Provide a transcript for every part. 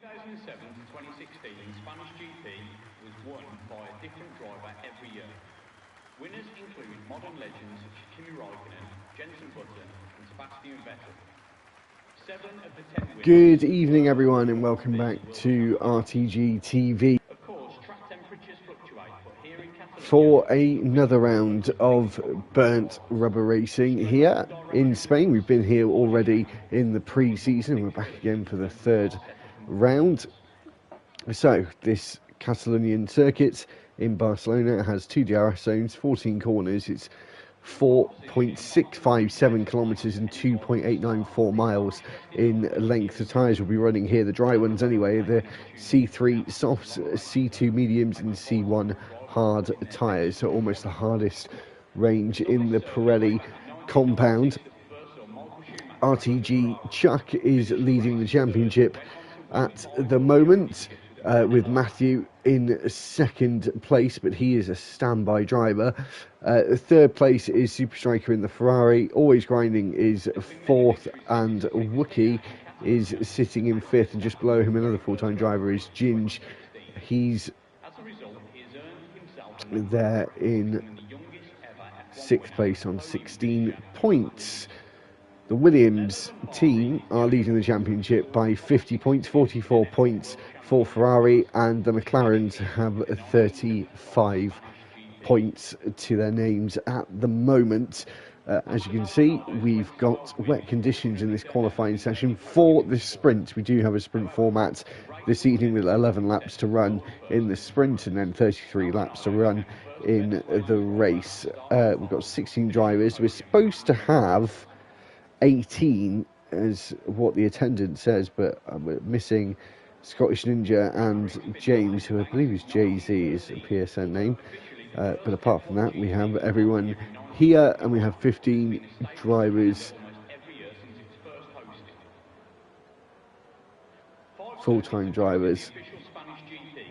2007 to 2016 Spanish GP was won by a different driver every year. Winners include modern legends such as Kimi Raikkonen, Jenson Button and Sebastian Vettel. 7 of the 10 winners... Good evening everyone and welcome back to RTG TV. Of course, track temperatures fluctuate, but here in Catalonia... For another round of burnt rubber racing here in Spain. We've been here already in the pre-season. We're back again for the third round. So this Catalonian circuit in Barcelona has 2 DRS zones, 14 corners. It's 4.657 kilometres and 2.894 miles in length. The tyres will be running here, the dry ones anyway, the C3 softs, C2 mediums and C1 hard tyres, so almost the hardest range in the Pirelli compound. RTG Chuck is leading the championship at the moment, with Matthew in second place, but he is a standby driver. Third place is Super Striker in the Ferrari. Always Grinding is fourth, and Wookie is sitting in fifth, and just below him another full-time driver is Ginge. He's there in sixth place on 16 points. The Williams team are leading the championship by 50 points, 44 points for Ferrari, and the McLarens have 35 points to their names at the moment. As you can see, we've got wet conditions in this qualifying session for this sprint. We do have a sprint format this evening with 11 laps to run in the sprint and then 33 laps to run in the race. We've got 16 drivers. We're supposed to have 18 as what the attendant says, but we're missing Scottish Ninja and James, who I believe is Jay-Z is a PSN name. But apart from that, we have everyone here, and we have 15 drivers, full-time drivers.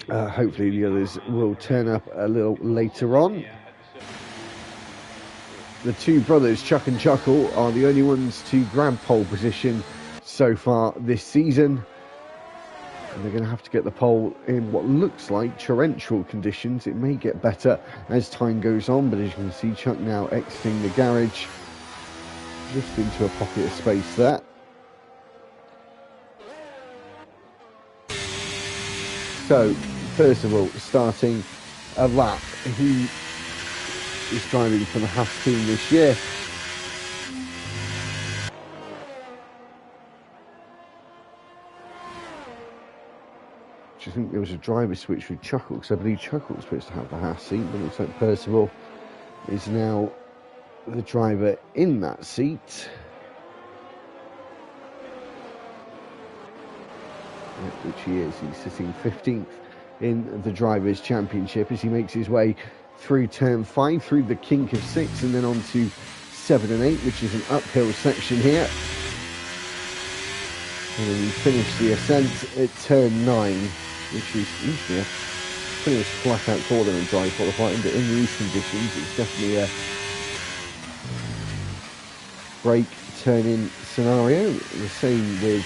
Hopefully the others will turn up a little later on. The two brothers, Chuck and Chuckle, are the only ones to grab pole position so far this season. And they're going to have to get the pole in what looks like torrential conditions. It may get better as time goes on, but as you can see, Chuck now exiting the garage, just into a pocket of space there. So, first of all, starting a lap, he is driving for the Haas team this year. I think there was a driver switch with Chuckle, because I believe Chuckle was supposed to have the Haas seat, but it looks like Percival is now the driver in that seat. Which he is. He's sitting 15th in the Drivers' Championship as he makes his way through turn 5, through the kink of 6, and then on to 7 and 8, which is an uphill section here. And then we finish the ascent at turn 9, which is usually a pretty much flat out corner in dry qualifying, but in these conditions it's definitely a brake turn-in scenario. The same with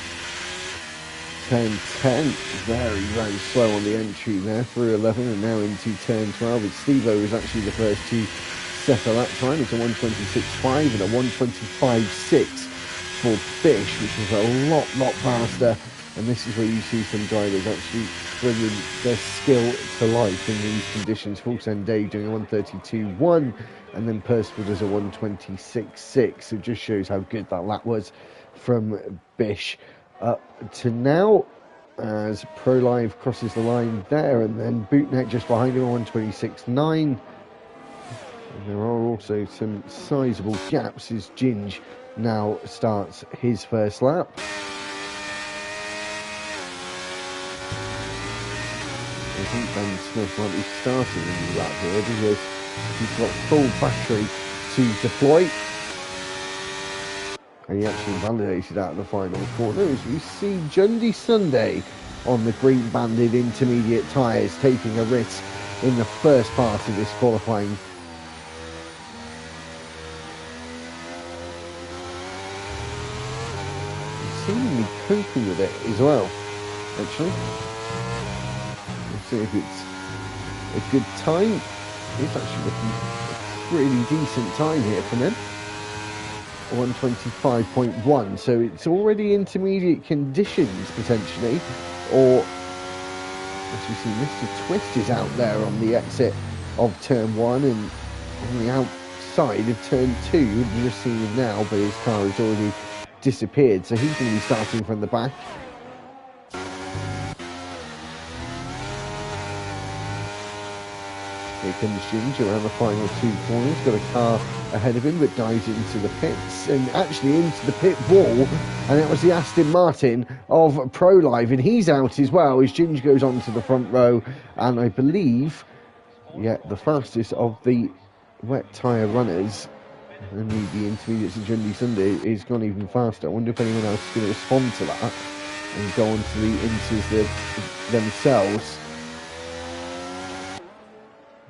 turn 10, very slow on the entry there, through 11 and now into turn 12. It's Stevo who's actually the first to set a lap time. It's a 1:26.5 and a 1:25.6 for Bish, which is a lot faster. And this is where you see some drivers actually bringing their skill to life in these conditions. Full Send Day doing a 1:32.1, and then Percival does a 1:26.6. It just shows how good that lap was from Bish up to now, as Pro Live crosses the line there, and then Bootneck just behind him, 1:26.9. And there are also some sizable gaps as Ginge now starts his first lap. I think Ben Smith might be starting a new lap here because he's got full battery to deploy. And he actually validated out of the final corner as we see Jundy Sunday on the green banded intermediate tyres taking a risk in the first part of this qualifying. He's seemingly coping with it as well. actually. We'll see if it's a good time. It's actually looking a pretty decent time here from him. 125.1, so it's already intermediate conditions potentially, or as you see, Mr. Twist is out there on the exit of turn 1 and on the outside of turn 2. You've just seen him now, but his car has already disappeared, so he's going to be starting from the back. Here comes Ginger around the final 2 corners, got a car ahead of him but dives into the pits and actually into the pit wall, and it was the Aston Martin of ProLive, and he's out as well as Ginger goes on to the front row, and I believe, yeah, the fastest of the wet tyre runners, and the intermediates of Jundy Sunday is gone even faster. I wonder if anyone else is going to respond to that and go on to the inters themselves.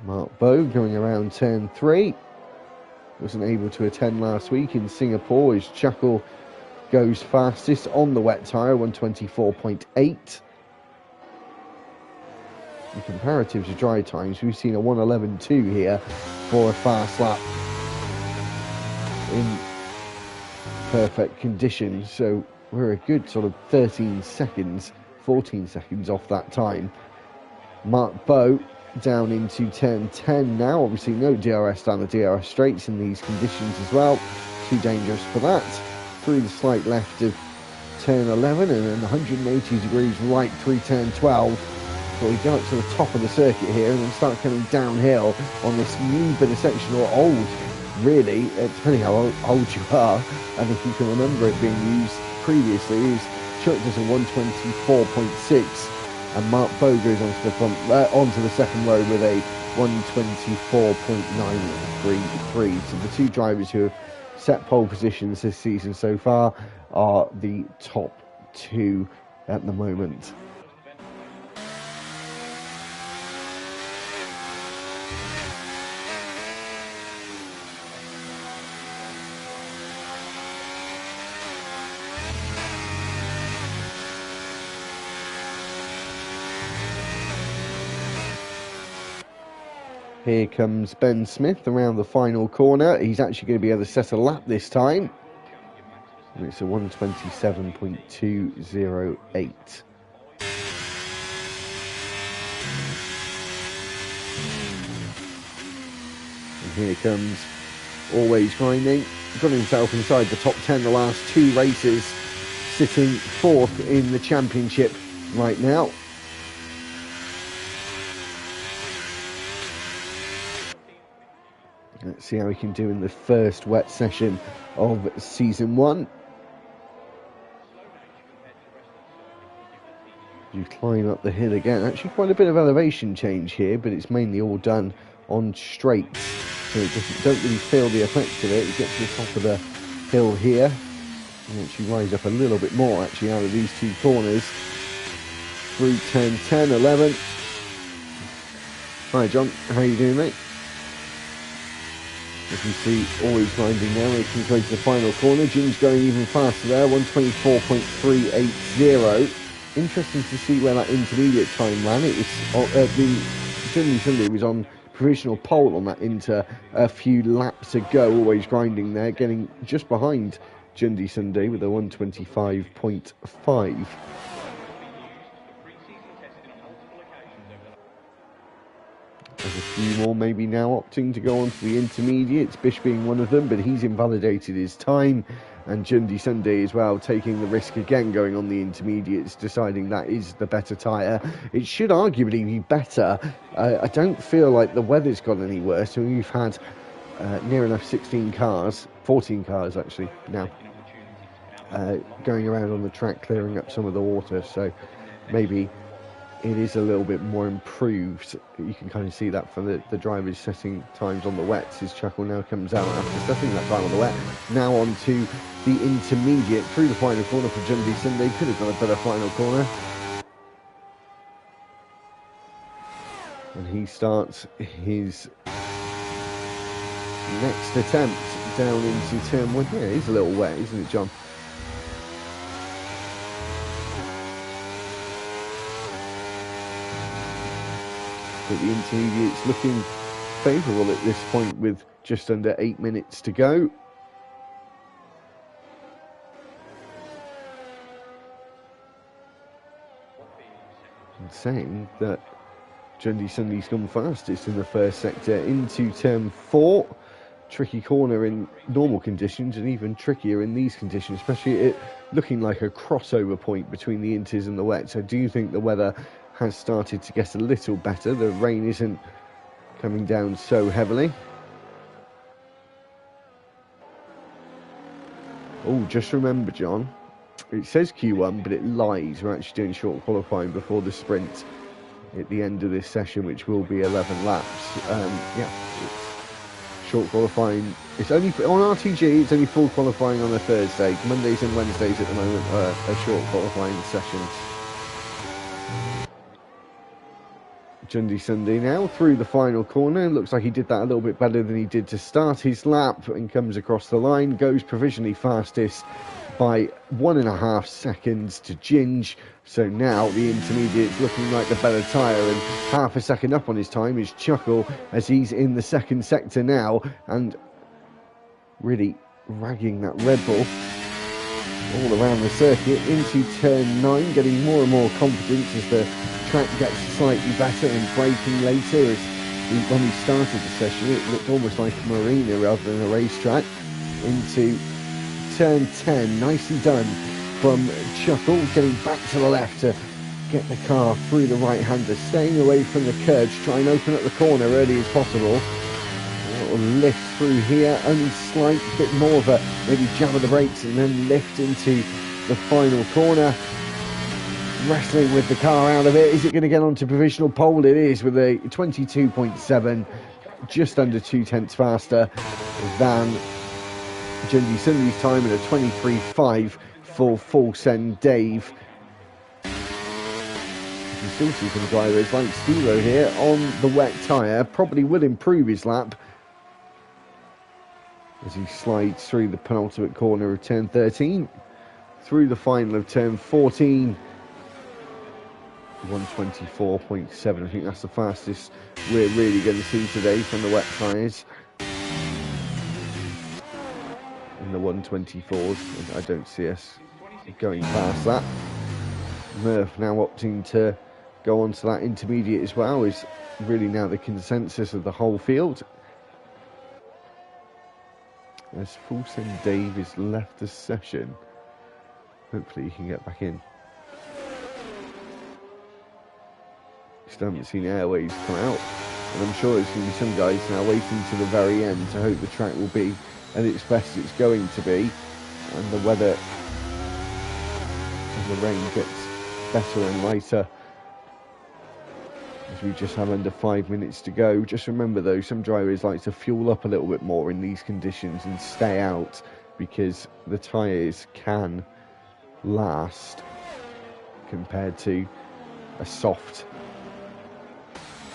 Mark Bowe going around turn 3. Wasn't able to attend last week in Singapore as Chuckle goes fastest on the wet tyre, 124.8. In comparative to dry times, we've seen a 111.2 here for a fast lap in perfect conditions. So we're a good sort of 13 seconds, 14 seconds off that time. Mark Bowe down into turn 10 now. Obviously no DRS down the DRS straights in these conditions as well. Too dangerous for that. Through the slight left of turn 11 and then 180 degrees right through turn 12. So we go up to the top of the circuit here and then start coming downhill on this new bit of section, or old really, depending how old you are, and if you can remember it being used previously. It was chucked as a 124.6. and Mark Bowe goes onto the onto the second row with a 124.933. So the two drivers who have set pole positions this season so far are the top two at the moment. Here comes Ben Smith around the final corner. He's actually going to be able to set a lap this time. And it's a 127.208. And here comes Always Grinding. Got himself inside the top 10 the last two races, sitting fourth in the championship right now. Let's see how we can do in the first wet session of season 1. You climb up the hill again. Actually quite a bit of elevation change here, but it's mainly all done on straights, so it don't really feel the effects of it. You get to the top of the hill here, and actually rise up a little bit more actually out of these two corners through turn 10, 11. Hi John, how you doing, mate? As you see, Always Grinding now, making his way to the final corner. Jim's going even faster there, 124.380. Interesting to see where that intermediate time ran. It was the Sunday was on provisional pole on that inter a few laps ago. Always Grinding there, getting just behind Jundy Sunday with a 125.5. There's a few more maybe now opting to go on to the intermediates, Bish being one of them, but he's invalidated his time, and Jundy Sunday as well, taking the risk again going on the intermediates, deciding that is the better tyre. It should arguably be better. I don't feel like the weather's got any worse. So we've had near enough 14 cars actually now, going around on the track clearing up some of the water, so maybe it is a little bit more improved. You can kind of see that from the drivers setting times on the wets. His Chuckle now comes out after setting that time on the wet. Now on to the intermediate through the final corner for Jundy Sunday. Could have done a better final corner. And he starts his next attempt down into turn 1. Yeah, he's a little wet, isn't it, John? But the intermediate's looking favourable at this point with just under 8 minutes to go. And saying that Jundy Sunday's gone fastest in the first sector into turn 4. Tricky corner in normal conditions and even trickier in these conditions, especially it looking like a crossover point between the inters and the wets. I do think the weather has started to get a little better. The rain isn't coming down so heavily. Oh, just remember, John, it says Q1, but it lies. We're actually doing short qualifying before the sprint at the end of this session, which will be 11 laps. Yeah, it's short qualifying. It's only on RTG. It's only full qualifying on a Thursday. Mondays and Wednesdays at the moment are short qualifying sessions. Jundy Sunday now through the final corner. Looks like he did that a little bit better than he did to start his lap, and comes across the line. Goes provisionally fastest by 1.5 seconds to Ginge. So now the intermediate's looking like the better tyre, and half a second up on his time is Chuckle as he's in the second sector now and really ragging that Red Bull all around the circuit into turn 9, getting more and more confidence as the track gets slightly better and braking later. As when we started the session, it looked almost like a marina rather than a racetrack. Into turn 10, nicely done from Chuckle, getting back to the left to get the car through the right-hander, staying away from the curbs, try and open up the corner early as possible. A little lift through here, only slight bit more of a maybe jab of the brakes and then lift into the final corner. Wrestling with the car out of it. Is it going to get onto provisional pole? It is, with a 22.7, just under 0.2 faster than Jundy Sunday's time, and a 23.5 for full send Dave. You can still see some drivers like Stilo here on the wet tyre, probably will improve his lap as he slides through the penultimate corner of turn 13, through the final of turn 14. 124.7, I think that's the fastest we're really going to see today from the wet tyres. In the 124s, I don't see us going past that. Murph now opting to go on to that intermediate as well, is really now the consensus of the whole field. As Fulton Dave has left the session, hopefully he can get back in. Still haven't seen Airways come out, and I'm sure there's going to be some guys now waiting to the very end to hope the track will be at its best it's going to be, and the weather and the rain gets better and lighter as we just have under 5 minutes to go. Just remember though, some drivers like to fuel up a little bit more in these conditions and stay out, because the tyres can last compared to a soft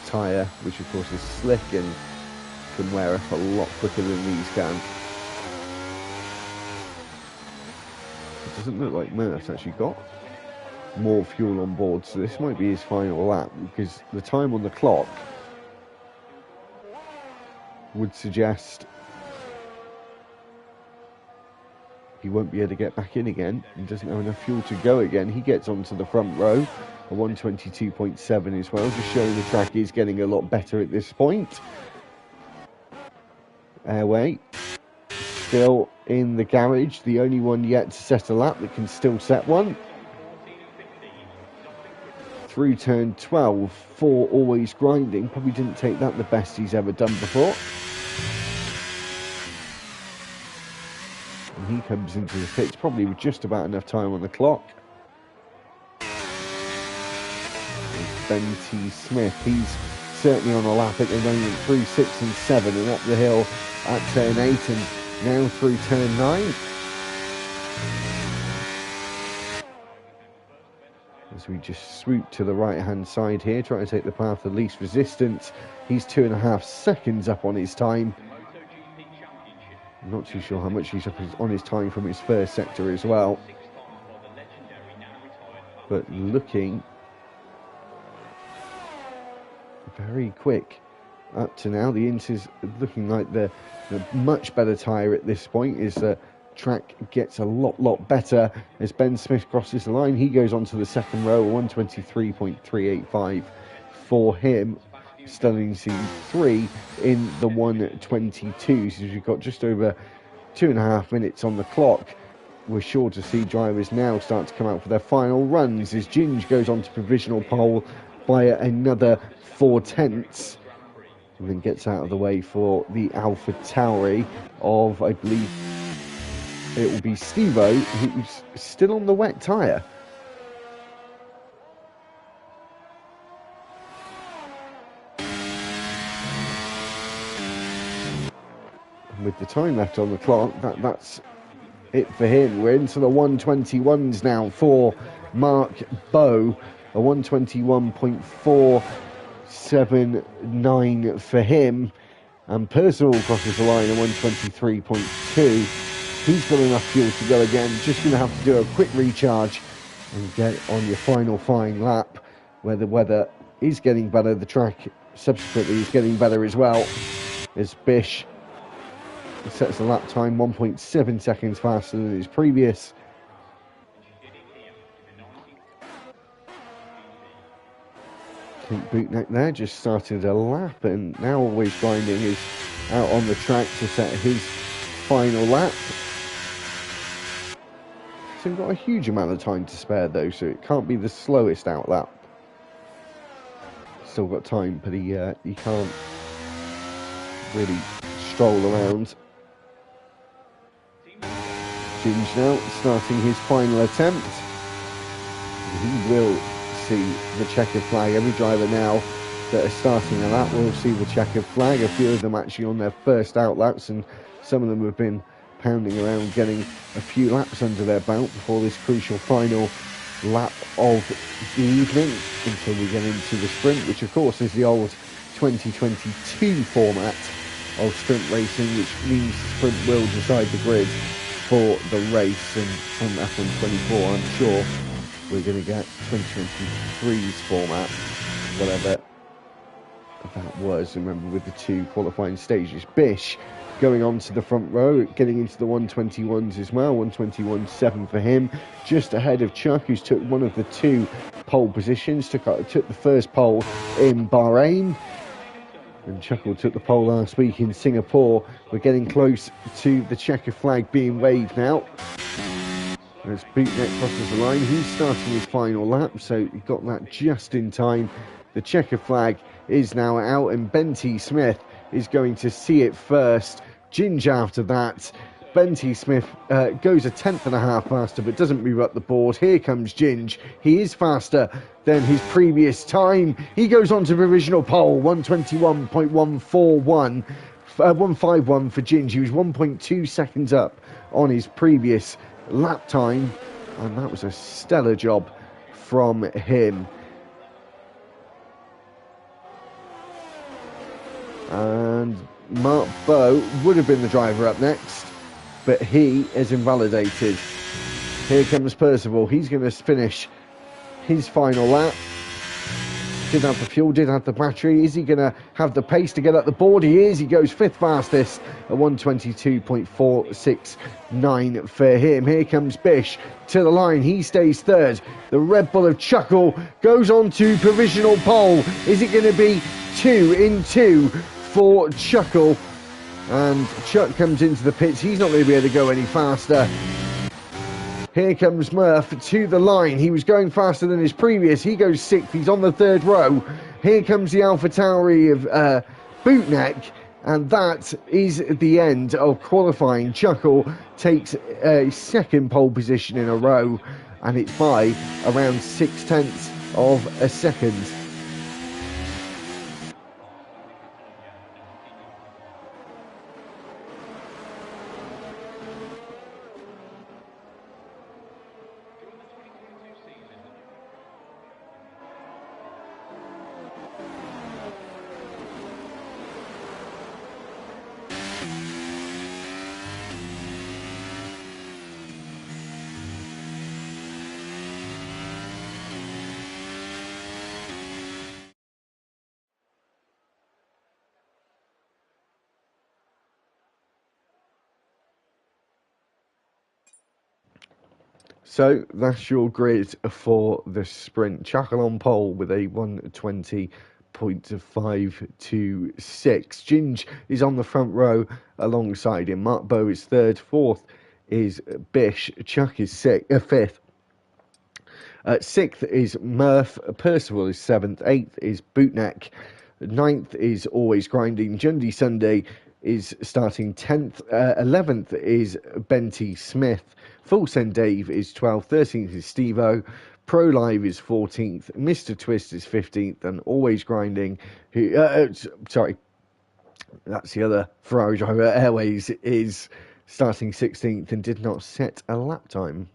tyre, which of course is slick and can wear off a lot quicker than these can. It doesn't look like Murph's actually got more fuel on board, so this might be his final lap, because the time on the clock would suggest he won't be able to get back in again. He doesn't have enough fuel to go again. He gets onto the front row, a 122.7 as well, just showing the track is getting a lot better at this point. Airway still in the garage, the only one yet to set a lap that can still set one. Through turn 12 for Always Grinding, probably didn't take that the best he's ever done before. And he comes into the pits probably with just about enough time on the clock. Ben T. Smith, he's certainly on a lap at the moment through 6 and 7 and up the hill at turn 8 and now through turn 9. As we just swoop to the right hand side here, trying to take the path of least resistance. He's 2.5 seconds up on his time. I'm not too sure how much he's up on his time from his first sector as well. But looking very quick up to now. The Inters looking like the much better tyre at this point as the track gets a lot better. As Ben Smith crosses the line, he goes on to the second row, 123.385 for him. Stunning C3 in the 122s. So we've got just over 2.5 minutes on the clock. We're sure to see drivers now start to come out for their final runs as Ginge goes on to provisional pole by another 0.4, and then gets out of the way for the AlphaTauri of, I believe it will be Steve-O, who's still on the wet tyre. With the time left on the clock, that's it for him. We're into the 121s now for Mark Bowe, a 121.479 for him, and Percival crosses the line at 123.2. He's got enough fuel to go again. Just going to have to do a quick recharge and get on your final fine lap, where the weather is getting better. The track subsequently is getting better as well, as Bish sets the lap time 1.7 seconds faster than his previous. Kate Bootneck there just started a lap, and now Always Grinding is out on the track to set his final lap. So we've got a huge amount of time to spare though, so it can't be the slowest out lap. Still got time, but he can't really stroll around. Ginge now starting his final attempt. He will see the checkered flag. Every driver now that are starting a lap will see the checkered flag. A few of them actually on their first out laps, and some of them have been pounding around getting a few laps under their belt before this crucial final lap of the evening, until we get into the sprint, which of course is the old 2022 format of sprint racing, which means the sprint will decide the grid for the race. And from F124 I'm sure we're going to get 2023's format, whatever that was. Remember, with the two qualifying stages. Bish going on to the front row, getting into the 121s as well, 121.7 for him, just ahead of Chuck, who's took one of the two pole positions, took the first pole in Bahrain, and Chuckle took the pole last week in Singapore. We're getting close to the checker flag being waved now. As Bootneck crosses the line, he's starting his final lap, so he got that just in time. The checker flag is now out, and Ben T. Smith is going to see it first. Ginge after that. Ben T. Smith goes 1.5 tenths faster, but doesn't move up the board. Here comes Ginge. He is faster than his previous time. He goes on to provisional pole, 121.151. 151 for Ginge. He was 1.2 seconds up on his previous lap time, and that was a stellar job from him. And Mark Bowe would have been the driver up next, but he is invalidated. Here comes Percival. He's going to finish his final lap. Did have the fuel, did have the battery. Is he going to have the pace to get up the board? He is. He goes 5th fastest at 122.469 for him. Here comes Bish to the line. He stays 3rd. The Red Bull of Chuckle goes on to provisional pole. Is it going to be 2 in 2 for Chuckle? And Chuck comes into the pits. He's not going to be able to go any faster. Here comes Murph to the line. He was going faster than his previous. He goes 6th. He's on the 3rd row. Here comes the AlphaTauri of Bootneck. And that is the end of qualifying. Chuckle takes a 2nd pole position in a row. And it's by around 0.6 of a second. So that's your grid for the sprint. Chuckle on pole with a 120.526. Ginge is on the front row alongside him. Mark Bow is third. Fourth is Bish. Chuck is fifth. Sixth is Murph. Percival is seventh. Eighth is Bootneck. Ninth is Always Grinding. Jundy Sunday is starting 10th. 11th is Benty Smith. Full Send Dave is 12th. 13th is Steve-O. Pro Live is 14th. Mr. Twist is 15th. And Always Grinding, who, sorry, that's the other Ferrari driver, Airways, is starting 16th and did not set a lap time.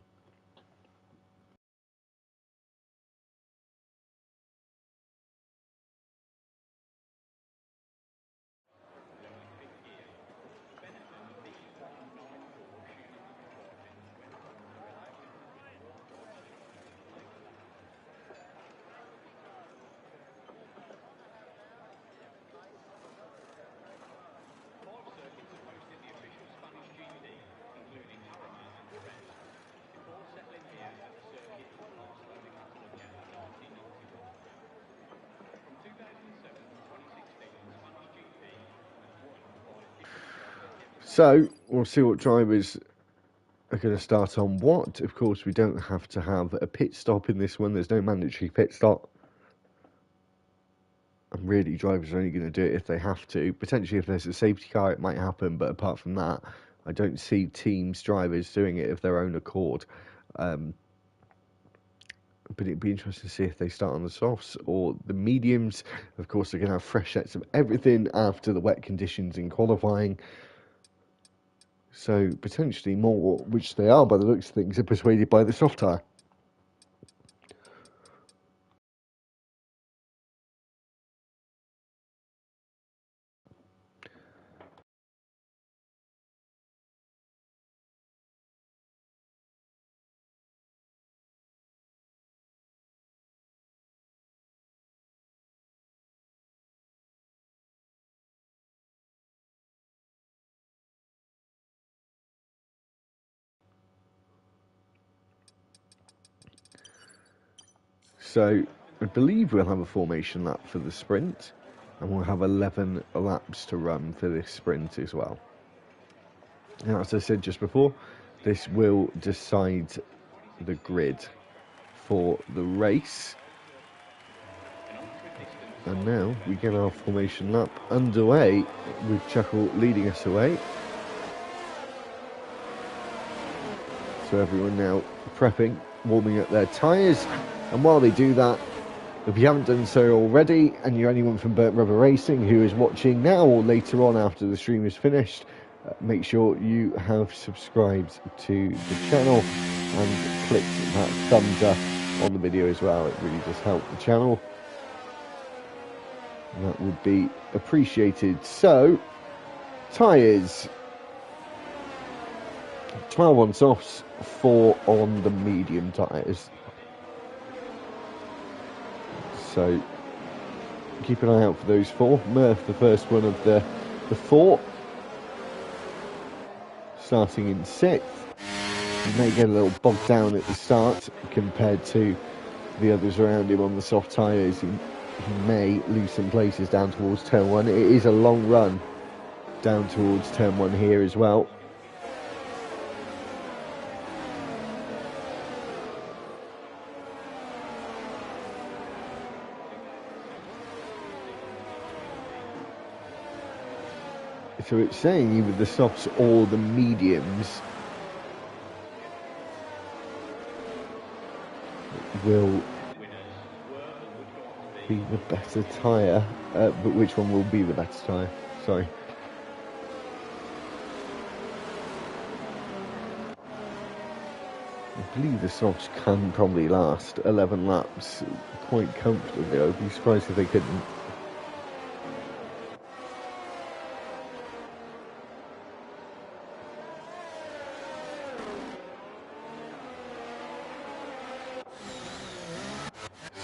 So, we'll see what drivers are going to start on what. Of course, we don't have to have a pit stop in this one. There's no mandatory pit stop. And really, drivers are only going to do it if they have to. Potentially, if there's a safety car, it might happen. But apart from that, I don't see teams, drivers doing it of their own accord. But it'd be interesting to see if they start on the softs or the mediums. Of course, they're going to have fresh sets of everything after the wet conditions in qualifying. So, potentially more, which they are by the looks of things, are persuaded by the soft tyre. So, I believe we'll have a formation lap for the sprint, and we'll have 11 laps to run for this sprint as well. Now, as I said just before, this will decide the grid for the race. And now we get our formation lap underway with Chuckle leading us away. So everyone now prepping, warming up their tyres. And while they do that, if you haven't done so already, and you're anyone from Burnt Rubber Racing who is watching now or later on after the stream is finished, make sure you have subscribed to the channel and clicked that thumbs up on the video as well. It really does help the channel. And that would be appreciated. So, tyres. 12 on softs, 4 on the medium tyres. So, keep an eye out for those 4. Murph, the first one of the 4. Starting in 6th. He may get a little bogged down at the start compared to the others around him on the soft tyres. He may lose some places down towards turn 1. It is a long run down towards turn 1 here as well. So it's saying either the softs or the mediums will be the better tyre, but which one will be the better tyre? Sorry. I believe the softs can probably last 11 laps quite comfortably. I'd be surprised if they couldn't.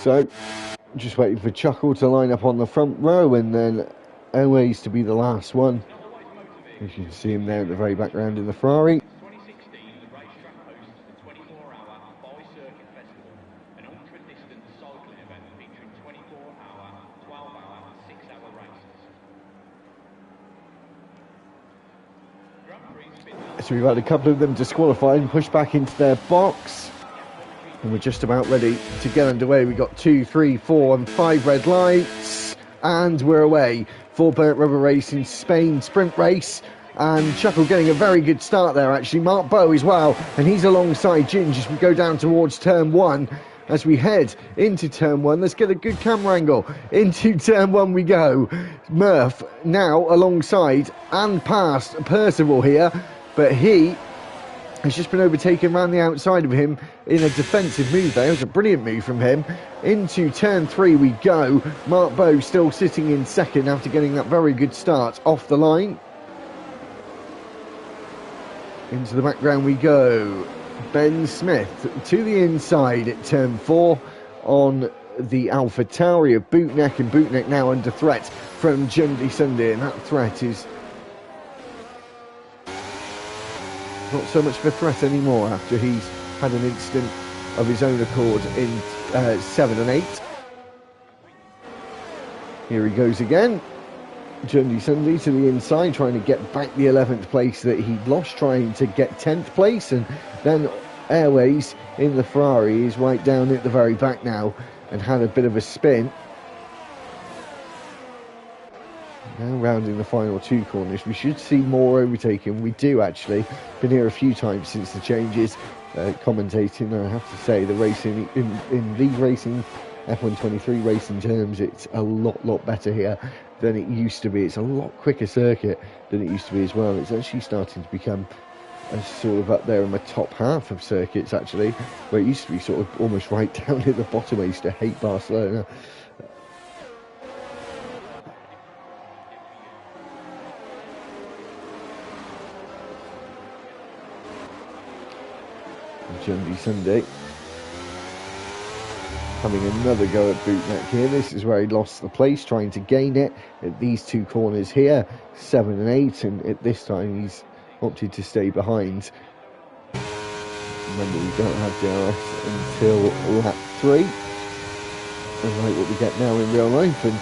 So, just waiting for Chuckle to line up on the front row and then Airways to be the last one. As you can see him there at the very background in the Ferrari. So we've had a couple of them disqualified and pushed back into their box. And we're just about ready to get underway. We've got 2, 3, 4 and 5 red lights. And we're away for Burnt Rubber Racing Spain sprint race. And Chuckle getting a very good start there, actually. Mark Bow as well. And he's alongside Ginge as we go down towards turn 1. As we head into turn 1, let's get a good camera angle. Into turn 1 we go. Murph now alongside and past Percival here. But he has just been overtaken around the outside of him in a defensive move there. It was a brilliant move from him. Into turn 3 we go. Mark Bow still sitting in second after getting that very good start off the line. Into the background we go. Ben Smith to the inside at turn 4 on the Alpha Tauri of Bootneck, and Bootneck now under threat from Jundy Sunday, and that threat is not so much of a threat anymore after he's had an incident of his own accord in 7 and 8. Here he goes again. Jundy Sunday to the inside, trying to get back the 11th place that he'd lost, trying to get 10th place, and then Airways in the Ferrari is right down at the very back now and had a bit of a spin. Now rounding the final 2 corners, we should see more overtaking. We do actually. Been here a few times since the changes, commentating, and I have to say the racing in league racing, F123 racing terms, it's a lot better here than it used to be. It's a lot quicker circuit than it used to be as well. It's actually starting to become a sort of up there in my top half of circuits, actually, where it used to be sort of almost right down at the bottom. I used to hate Barcelona. Jundy Sunday having another go at Bootneck here. This is where he lost the place, trying to gain it at these 2 corners here, 7 and 8, and at this time he's opted to stay behind. Remember, we don't have DRS until lap 3, unlike what we get now in real life. And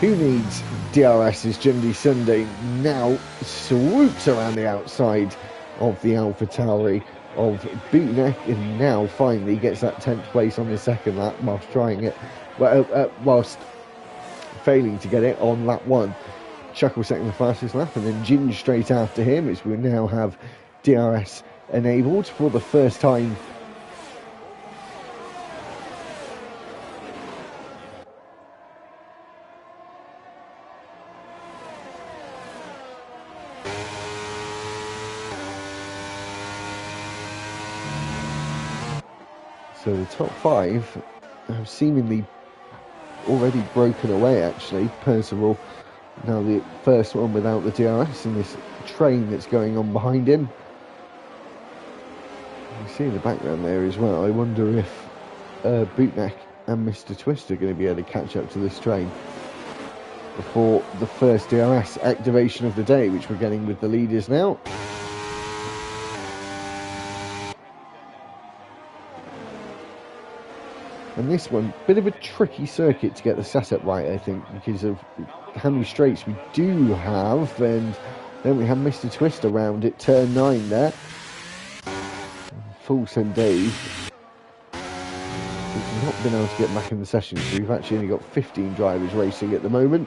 who needs DRS is Jundy Sunday now swoops around the outside of the Alpha Tauri of Bootneck, and now finally gets that 10th place on the second lap whilst trying it, whilst failing to get it on lap 1. Chuckle second the fastest lap, and then Ginge straight after him, as we now have DRS enabled for the first time. So the top 5 have seemingly already broken away, actually. Percival now the first one without the DRS, and this train that's going on behind him. You see in the background there as well. I wonder if Bootneck and Mr. Twist are going to be able to catch up to this train before the first DRS activation of the day, which we're getting with the leaders now. And this one, bit of a tricky circuit to get the setup right, I think, because of how many straights we do have, and then we have Mr. Twist around at turn 9 there. Full send Dave. We've not been able to get back in the session, so we've actually only got 15 drivers racing at the moment.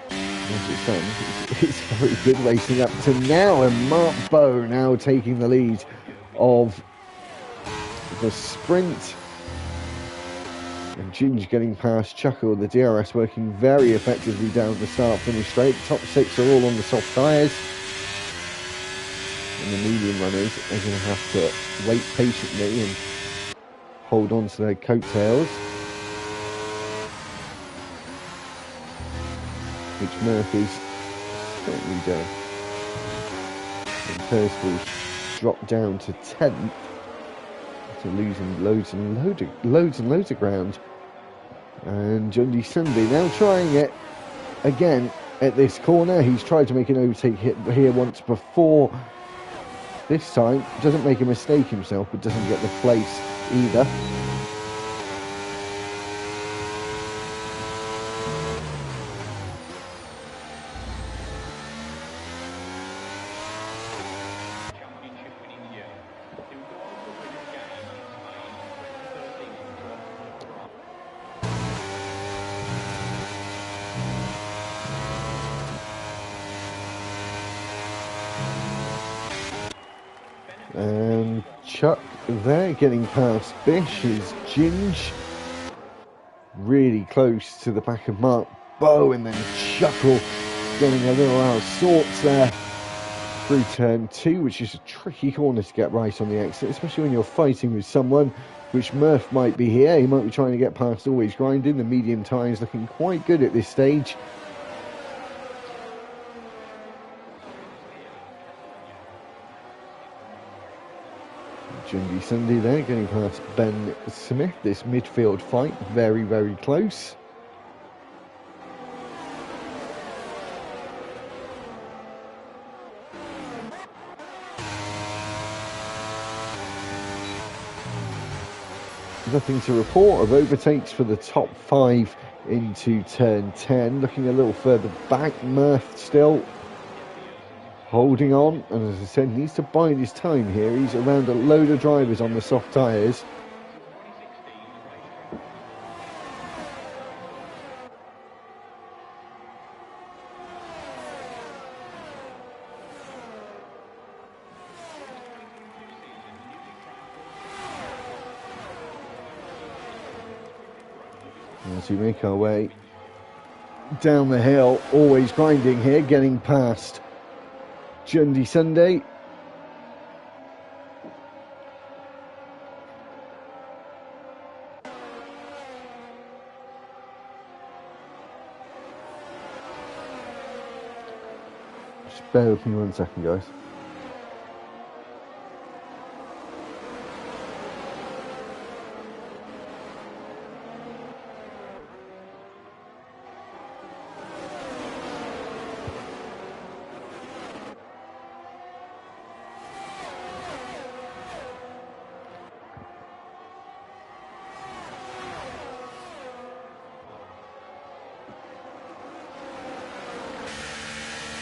As it stands, it's very good racing up to now, and Mark Bow now taking the lead of the sprint. And Ginge getting past Chuckle, the DRS working very effectively down the start finish straight. Top 6 are all on the soft tyres. And the medium runners are going to have to wait patiently and hold on to their coattails. Which Murphy's certainly doing. And Percival's dropped down to 10th. Losing loads and loads of ground. And Jundy Sunday now trying it again at this corner. He's tried to make an overtake hit here once before. This time doesn't make a mistake himself, but doesn't get the place either. Chuck there, getting past Bish is Ginge. Really close to the back of Mark Bow, and then Chuckle getting a little out of sorts there through turn 2, which is a tricky corner to get right on the exit, especially when you're fighting with someone, which Murph might be here. He might be trying to get past Always Grinding. The medium tyres looking quite good at this stage. Jundy Sunday there, getting past Ben Smith. This midfield fight, very, very close. Nothing to report of overtakes for the top 5 into turn 10. Looking a little further back, Murph still holding on, and as I said, needs to bide his time here. He's around a load of drivers on the soft tyres. As we make our way down the hill, Always Grinding here, getting past Jundy Sunday. Just bear with me 1 second, guys.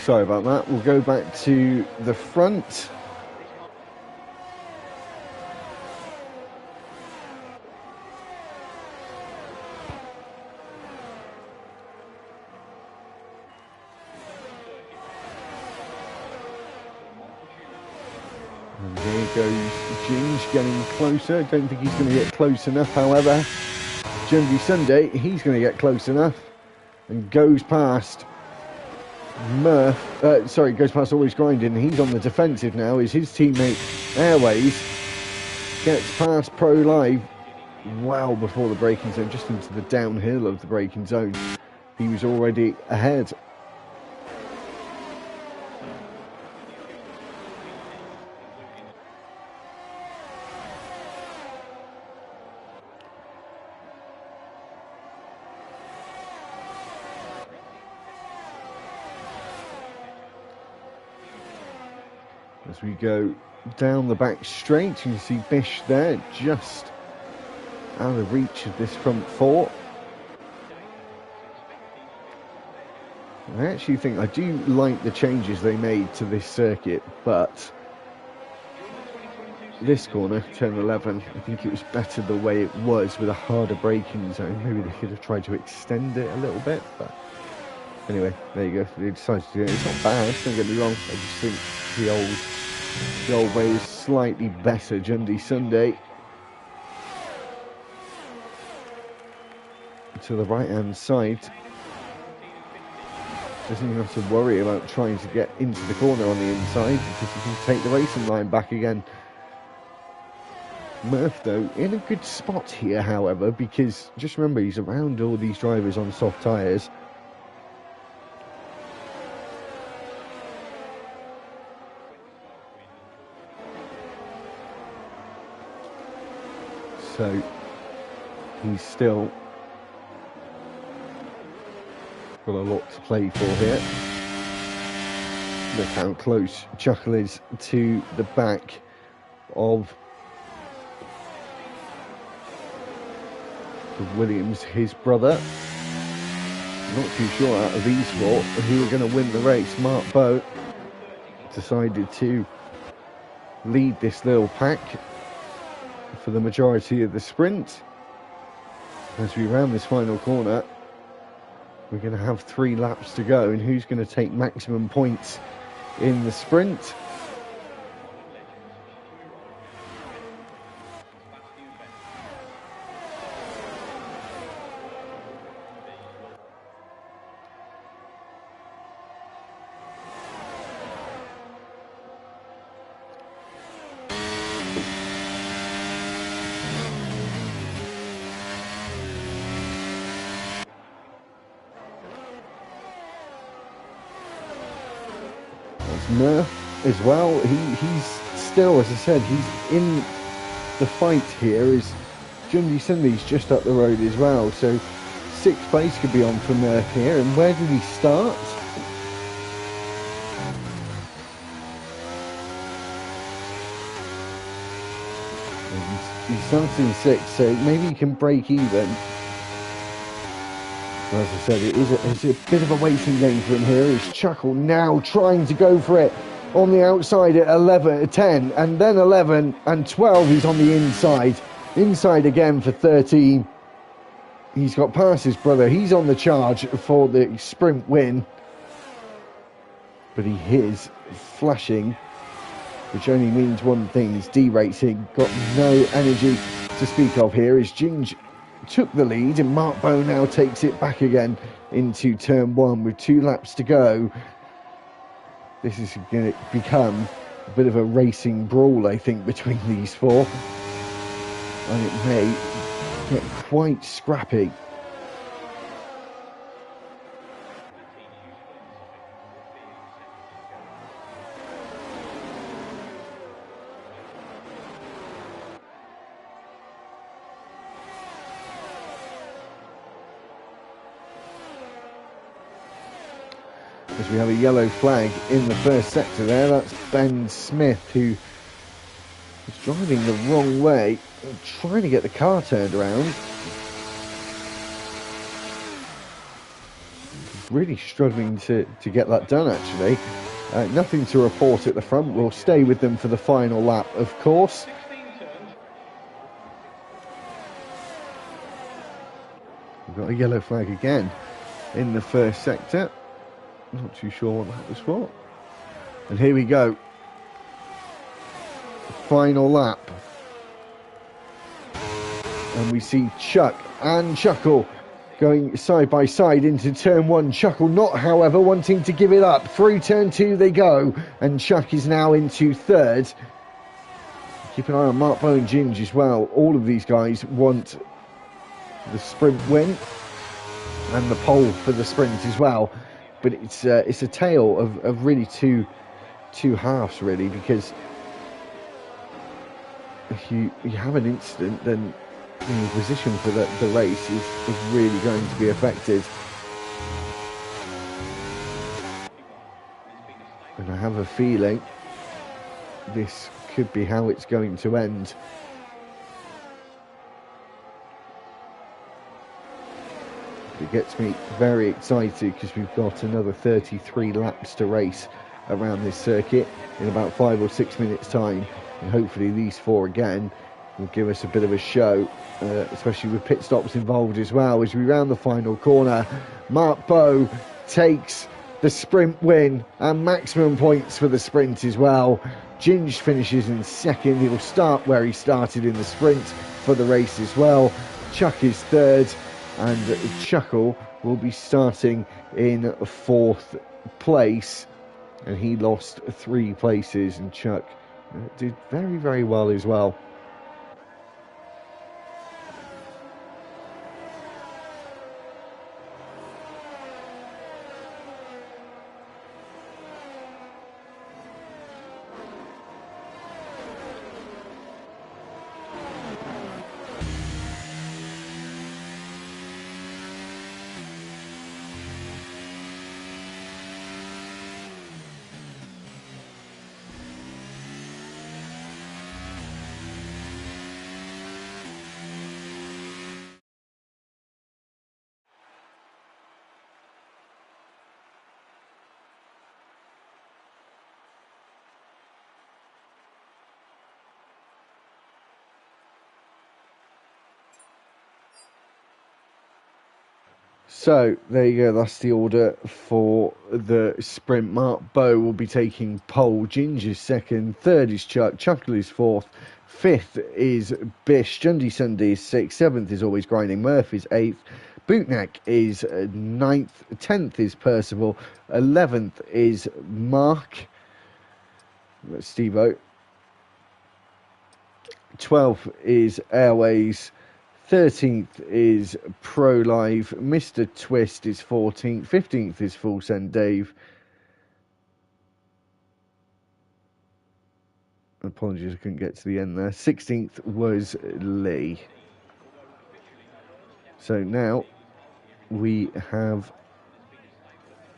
Sorry about that. We'll go back to the front. And there goes Ginge getting closer. I don't think he's going to get close enough, however. Jundy Sunday, he's going to get close enough and goes past Murph, goes past Always Grinding. He's on the defensive now. Is his teammate Airways gets past Pro Live well before the braking zone, just into the downhill of the braking zone. He was already ahead. As we go down the back straight, you can see Bish there, just out of reach of this front 4. I actually think I do like the changes they made to this circuit, but this corner, turn 11, I think it was better the way it was with a harder braking zone. Maybe they could have tried to extend it a little bit, but anyway, there you go. They decided to do it. It's not bad, don't get me wrong. I just think the old way is slightly better. Jundy Sunday to the right hand side. Doesn't even have to worry about trying to get into the corner on the inside, because he can take the racing line back again. Murph, though, in a good spot here, however, because just remember, he's around all these drivers on soft tyres. So he's still got a lot to play for here. Look how close Chuckle is to the back of Williams, his brother. Not too sure out of these 4 who are going to win the race. Mark Bow decided to lead this little pack for the majority of the sprint. As we round this final corner, we're going to have 3 laps to go, and who's going to take maximum points in the sprint? Murph as well. He's still, as I said, he's in the fight here. Is Jundy Sundy's just up the road as well, so 6th place could be on for Murph here. And where did he start? He starts in 6th, so maybe he can break even. As I said, it's a bit of a waiting game for him here. Is Chuckle now trying to go for it on the outside at 11, 10, and then 11 and 12. He's on the inside. Inside again for 13. He's got past his brother. He's on the charge for the sprint win. But he is flashing, which only means one thing. He's deracing. Got no energy to speak of here. As Ginge took the lead, and Mark Bowe now takes it back again into turn 1 with 2 laps to go. This is going to become a bit of a racing brawl, I think, between these 4. And it may get quite scrappy. As we have a yellow flag in the first sector there. That's Ben Smith, who is driving the wrong way, trying to get the car turned around. Really struggling to get that done, actually. Nothing to report at the front. We'll stay with them for the final lap, of course. We've got a yellow flag again in the first sector. Not too sure what that was for. And here we go. Final lap. And we see Chuck and Chuckle going side by side into turn 1. Chuckle not, however, wanting to give it up. Through turn 2 they go. And Chuck is now into 3rd. Keep an eye on Mark Bowe and Ginge as well. All of these guys want the sprint win and the pole for the sprint as well. But it's a tale of really two halves, really, because if you have an incident, then the position for the race is really going to be affected. And I have a feeling this could be how it's going to end. It gets me very excited because we've got another 33 laps to race around this circuit in about 5 or 6 minutes time, and hopefully these 4 again will give us a bit of a show, especially with pit stops involved as well. As we round the final corner, Mark Bowe takes the sprint win and maximum points for the sprint as well. Ginge finishes in 2nd. He'll start where he started in the sprint for the race as well. Chuck is 3rd. And Chuckle will be starting in 4th place, and he lost 3 places, and Chuck did very, very well as well. So, there you go, that's the order for the sprint. Mark Bowe will be taking pole, Ginge is 2nd, 3rd is Chuck, Chuckle is 4th, 5th is Bish, Jundy Sunday is 6th, 7th is Always Grinding, Murph is 8th, Bootneck is 9th, 10th is Percival, 11th is Mark, that's Steve-O, 12th is Airways, 13th is Pro Live, Mr. Twist is 14th, 15th is Full Send Dave, Apologies, I couldn't get to the end there. 16th was Lee. So now we have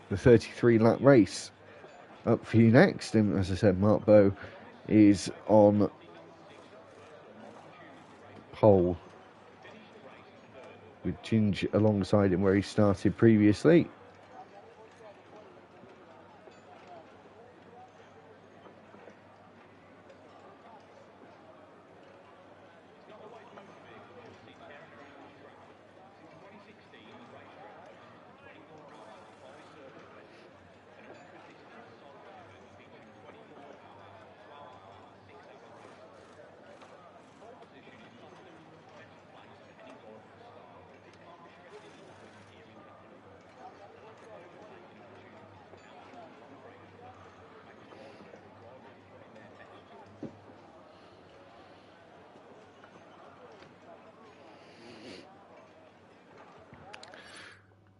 the 33 lap race up for you next. And as I said, Mark Bow is on pole with Ginge alongside him where he started previously.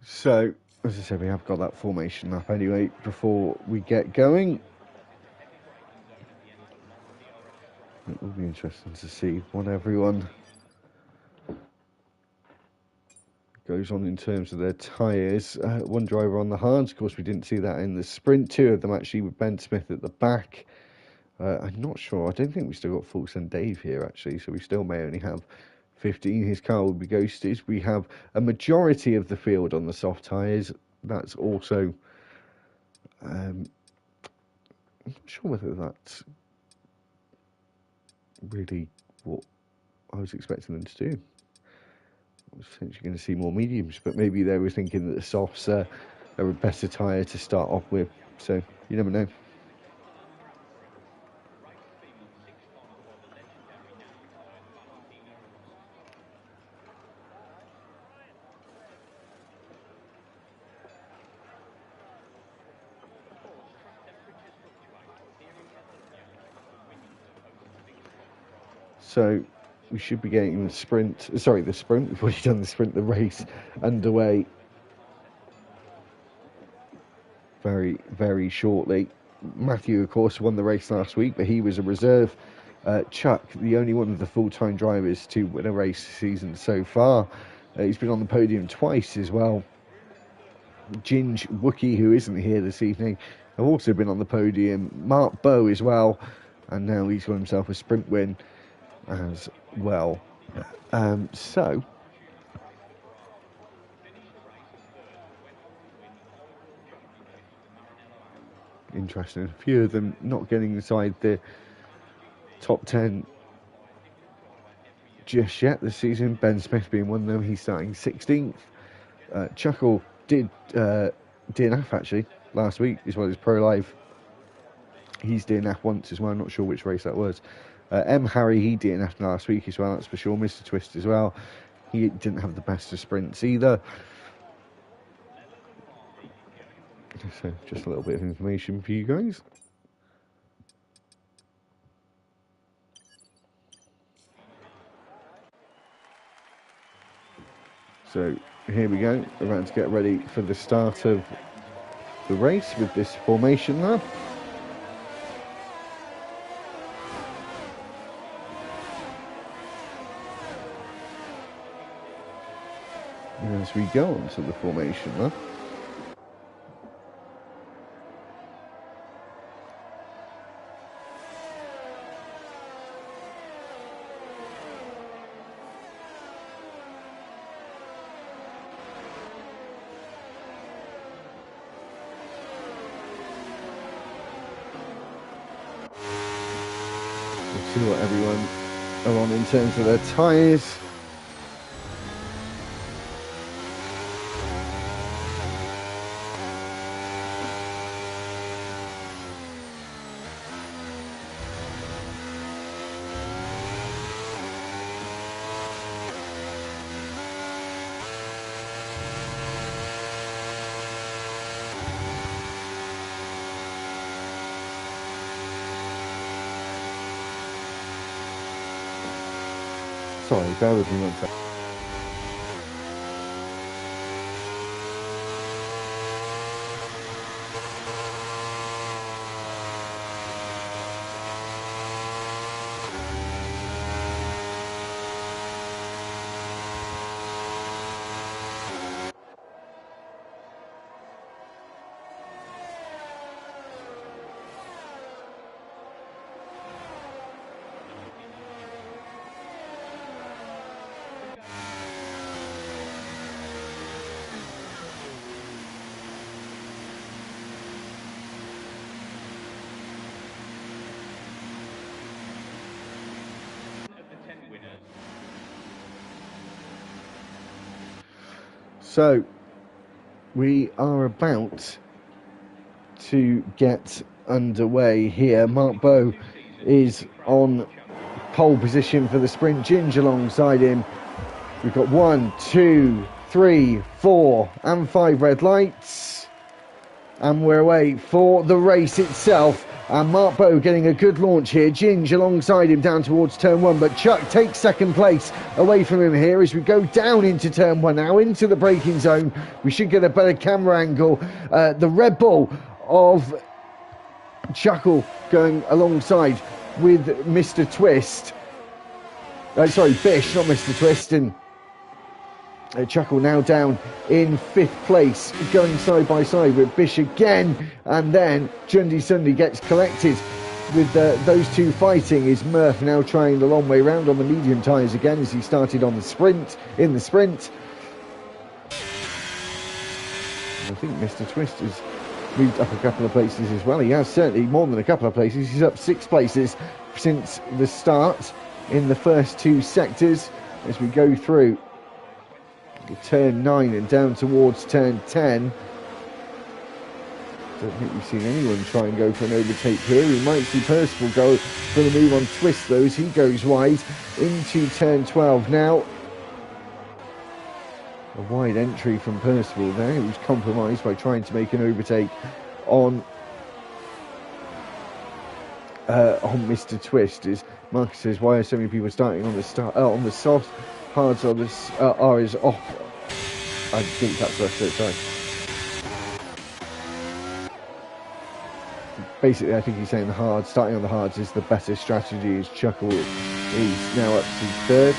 So, as I said, we have got that formation up anyway before we get going. It will be interesting to see what everyone goes on in terms of their tyres. One driver on the hards, of course we didn't see that in the sprint. Two of them actually with Ben Smith at the back. I'm not sure, I don't think we still got Fulks and Dave here actually, so we still may only have 15. His car will be ghosted. We have a majority of the field on the soft tyres. That's also I'm not sure whether that's really what I was expecting them to do. I was essentially going to see more mediums, but maybe they were thinking that the softs are a better tyre to start off with, so you never know. So we should be getting the sprint, we've already done the sprint, the race underway very, very shortly. Matthew, of course, won the race last week, but he was a reserve. Chuck, the only one of the full-time drivers to win a race season so far. He's been on the podium twice as well. Ginge, Wookie, who isn't here this evening, have also been on the podium. Mark Bow as well, and now he's got himself a sprint win as well. So interesting. A few of them not getting inside the top 10 just yet this season. Ben Smith being one of them. He's starting 16th. Chuckle did DNF actually last week as well as Pro Live. He's DNF once as well. I'm not sure which race that was. M. Harry, he DNF'd last week as well, that's for sure. Mr. Twist as well. He didn't have the best of sprints either. So, just a little bit of information for you guys. So, here we go. We're about to get ready for the start of the race with this formation now. As we go on to the formation now. We'll see what everyone are on in terms of their tyres. Sorry, bear with me one second. So we are about to get underway here. Mark Bowe is on pole position for the sprint. Ginge alongside him. We've got 1, 2, 3, 4 and 5 red lights, and we're away for the race itself. And Mark Bowe getting a good launch here. Ginge alongside him down towards turn 1, but Chuck takes second place away from him here as we go down into turn 1 now, into the braking zone. We should get a better camera angle. The Red Bull of Chuckle going alongside with Mr. Twist. Sorry, Bish, not Mr. Twist. And Chuckle now down in 5th place, going side by side with Bish again, and then Jundy Sunday gets collected with those two fighting. Is Murph now trying the long way round on the medium tyres again as he started on the sprint, in the sprint. And I think Mr. Twist has moved up a couple of places as well. He has certainly more than a couple of places. He's up 6 places since the start in the first 2 sectors as we go through turn 9 and down towards turn 10. Don't think we've seen anyone try and go for an overtake here. We might see Percival go for the move on Twist though, as he goes wide into turn 12 now. A wide entry from Percival there. He was compromised by trying to make an overtake on Mr. Twist. As Marcus says, why are so many people starting on the soft? Hards are is off. I think that's what I said, sorry. Basically, I think he's saying starting on the hards is the better strategy, as Chuckle is now up to 3rd.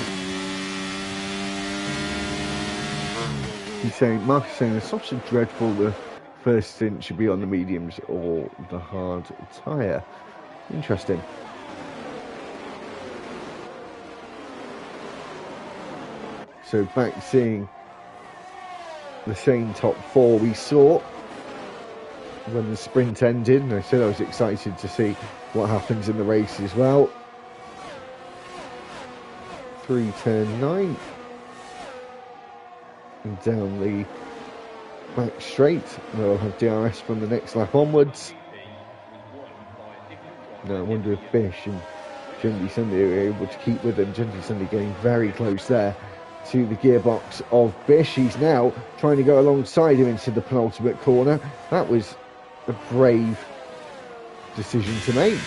He's saying, Marcus is saying the softs are dreadful, the first stint should be on the mediums or the hard tyre. Interesting. So back seeing the same top 4 we saw when the sprint ended, and I said I was excited to see what happens in the race as well. 3 turn 9 and down the back straight. We'll have DRS from the next lap onwards. Now I wonder if Bish and Jundy Sunday are able to keep with them. Jundy Sunday getting very close there to the gearbox of Bish. He's now trying to go alongside him into the penultimate corner. That was a brave decision to make.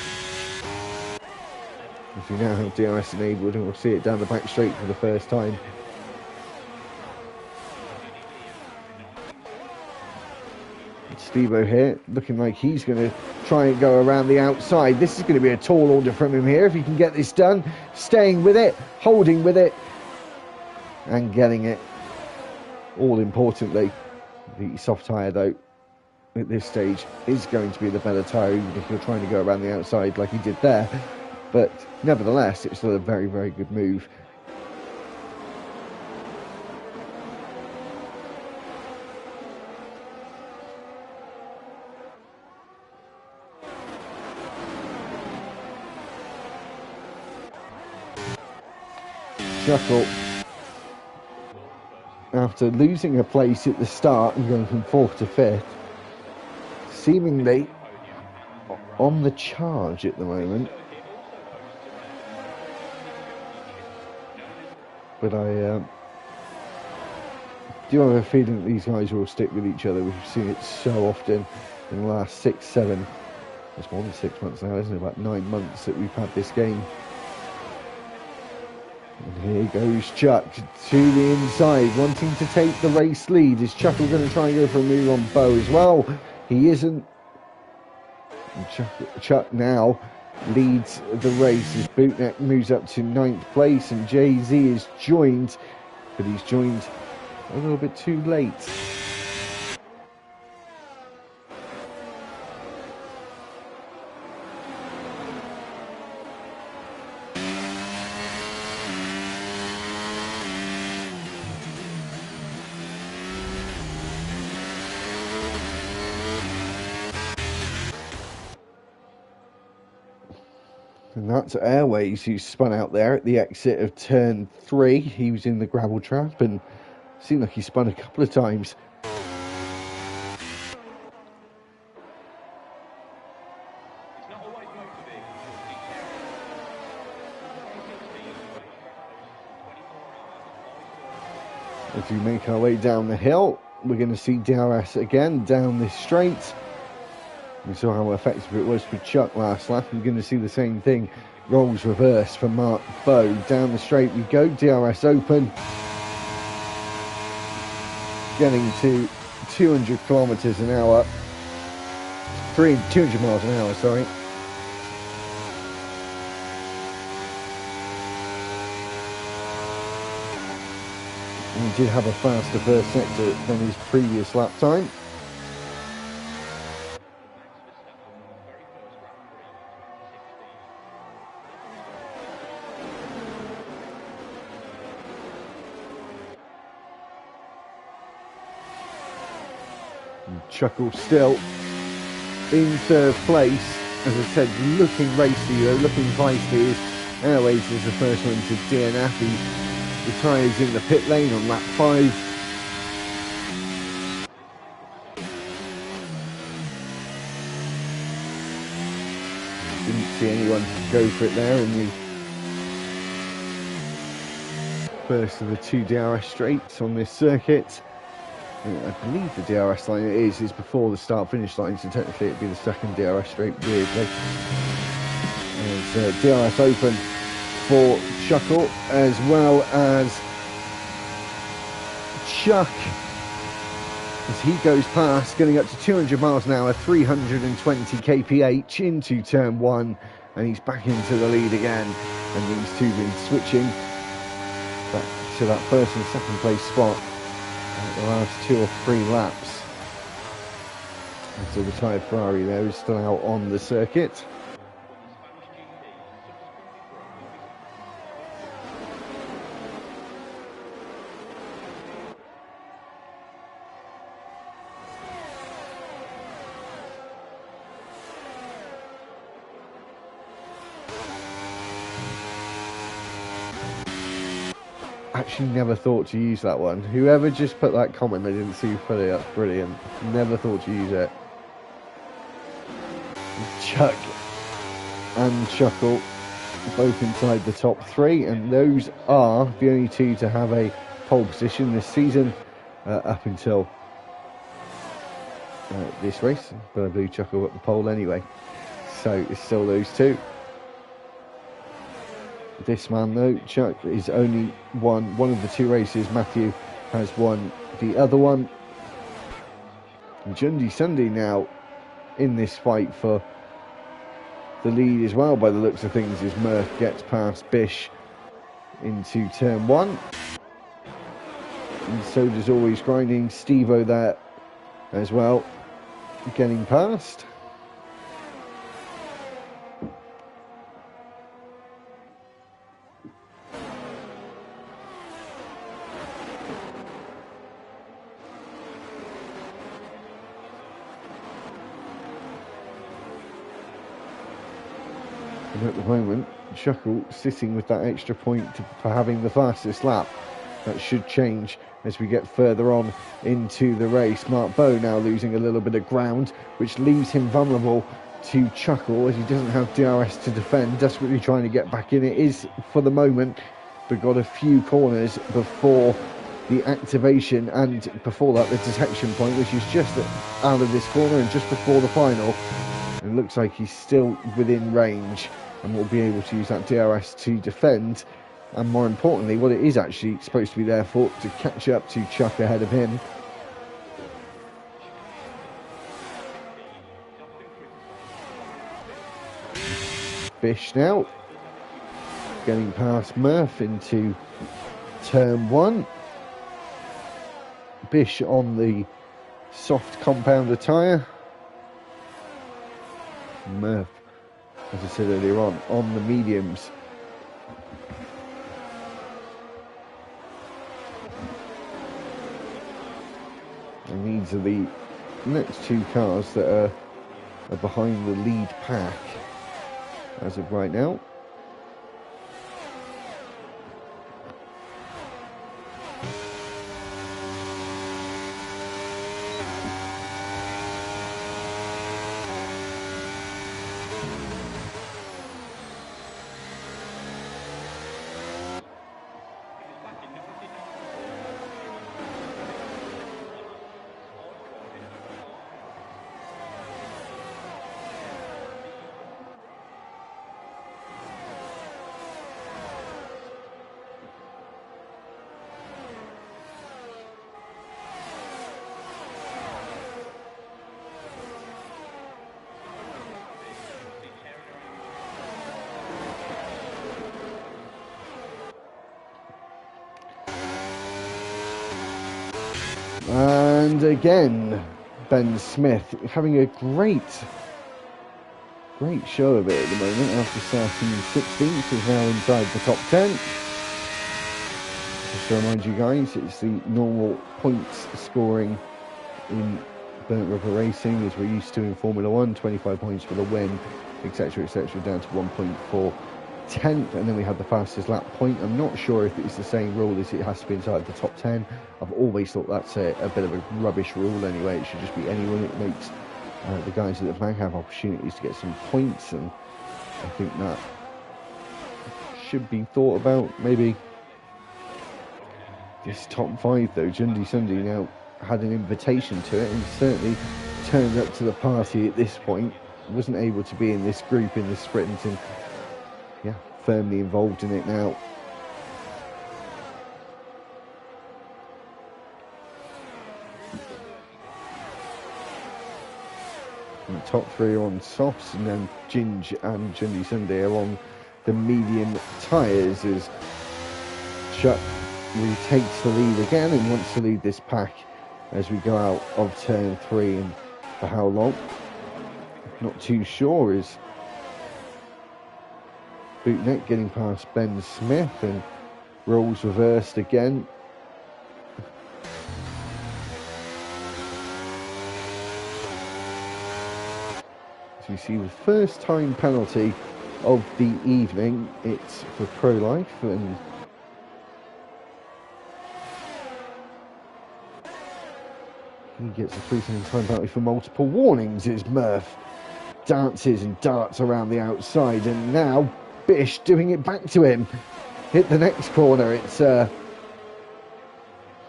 As we now have DRS enabled, and we'll see it down the back straight for the first time. Steve-O here looking like he's going to try and go around the outside. This is going to be a tall order from him here if he can get this done. Staying with it, holding with it, and getting it. All importantly, the soft tyre though at this stage is going to be the better tyre, even if you're trying to go around the outside like he did there. But nevertheless, it's still a very, very good move. Chuckle, after losing a place at the start and going from 4th to 5th, seemingly on the charge at the moment. But I do have a feeling that these guys will stick with each other. We've seen it so often in the last 6, 7, it's more than 6 months now, isn't it? About 9 months that we've had this game. And here goes Chuck to the inside, wanting to take the race lead. Is Chuckle going to try and go for a move on Bowe as well? He isn't. Chuck now leads the race as Bootneck moves up to 9th place, and Jay-Z is joined, but he's joined a little bit too late. And that's Airways, who spun out there at the exit of turn 3. He was in the gravel trap and Seemed like he spun a couple of times. As we make our way down the hill, we're going to see DRS again down this straight. We saw how effective it was for Chuck last lap. We're going to see the same thing. Roles reverse for Mark Bowe. Down the straight we go. DRS open. Getting to 200 kilometers an hour. 200 miles an hour, sorry. And he did have a faster first sector than his previous lap time. Chuckle still in third place. As I said, looking racy though, looking feisty. Airways is the first one to DNF. He retires in the pit lane on lap 5. Didn't see anyone go for it there in the first of the 2 DRS straights on this circuit. I believe the DRS line is before the start-finish line, so technically it'd be the second DRS straight, weirdly. There's DRS open for Chuckle, as well as Chuck, as he goes past, getting up to 200 miles an hour, 320 kph into turn 1, and he's back into the lead again. And these two been switching back to that first and second place spot the last 2 or 3 laps. So the retired Ferrari there is still out on the circuit. Actually never thought to use that one. Whoever just put that comment I didn't see fully, that's brilliant. Never thought to use it. Chuck and Chuckle both inside the top 3, and those are the only 2 to have a pole position this season up until this race, but I believe Chuckle at the pole anyway, so it's still those 2. This man though, Chuck, is only won one of the 2 races. Matthew has won the other one. And Jundy Sunday now in this fight for the lead as well, by the looks of things, as Murph gets past Bish into turn 1. And so does Always Grinding. Steve-O there as well, getting past. And at the moment, Chuckle sitting with that extra point for having the fastest lap. That should change as we get further on into the race. Mark Bowe now losing a little bit of ground, which leaves him vulnerable to Chuckle as he doesn't have DRS to defend, desperately trying to get back in. It is for the moment, but got a few corners before the activation, and before that the detection point, which is just out of this corner and just before the final. It looks like he's still within range and will be able to use that DRS to defend, and more importantly, what it is actually supposed to be there for, to catch up to Chuck ahead of him. Bish now getting past Murph into turn 1. Bish on the soft compounder tyre. Murph, as I said earlier on the mediums. And these are the next 2 cars that are behind the lead pack as of right now. And again, Ben Smith having a great show of it at the moment. After starting 16th, is now inside the top 10. Just to remind you guys, it's the normal points scoring in Burnt Rubber Racing as we're used to in Formula 1. 25 points for the win, etc, etc, down to 1.4 tenth, and then we had the fastest lap point. I'm not sure if it's the same rule as it has to be inside the top 10. I've always thought that's a bit of a rubbish rule anyway. It should just be anyone. It makes the guys at the back have opportunities to get some points, and I think that should be thought about. Maybe this top 5 though, Jundy Sunday now had an invitation to it and certainly turned up to the party at this point. Wasn't able to be in this group in the sprint, and yeah, firmly involved in it now. And the top 3 are on softs, and then Ginge and Jundy Sunday are on the medium tyres as Chuck retakes the lead again and wants to lead this pack as we go out of turn 3, and for how long? Not too sure. Is Bootneck getting past Ben Smith, and roles reversed again. As we see the first time penalty of the evening, it's for Pro-Life, and he gets a 3-second time penalty for multiple warnings as Murph dances and darts around the outside, and now Bish doing it back to him. Hit the next corner. It's I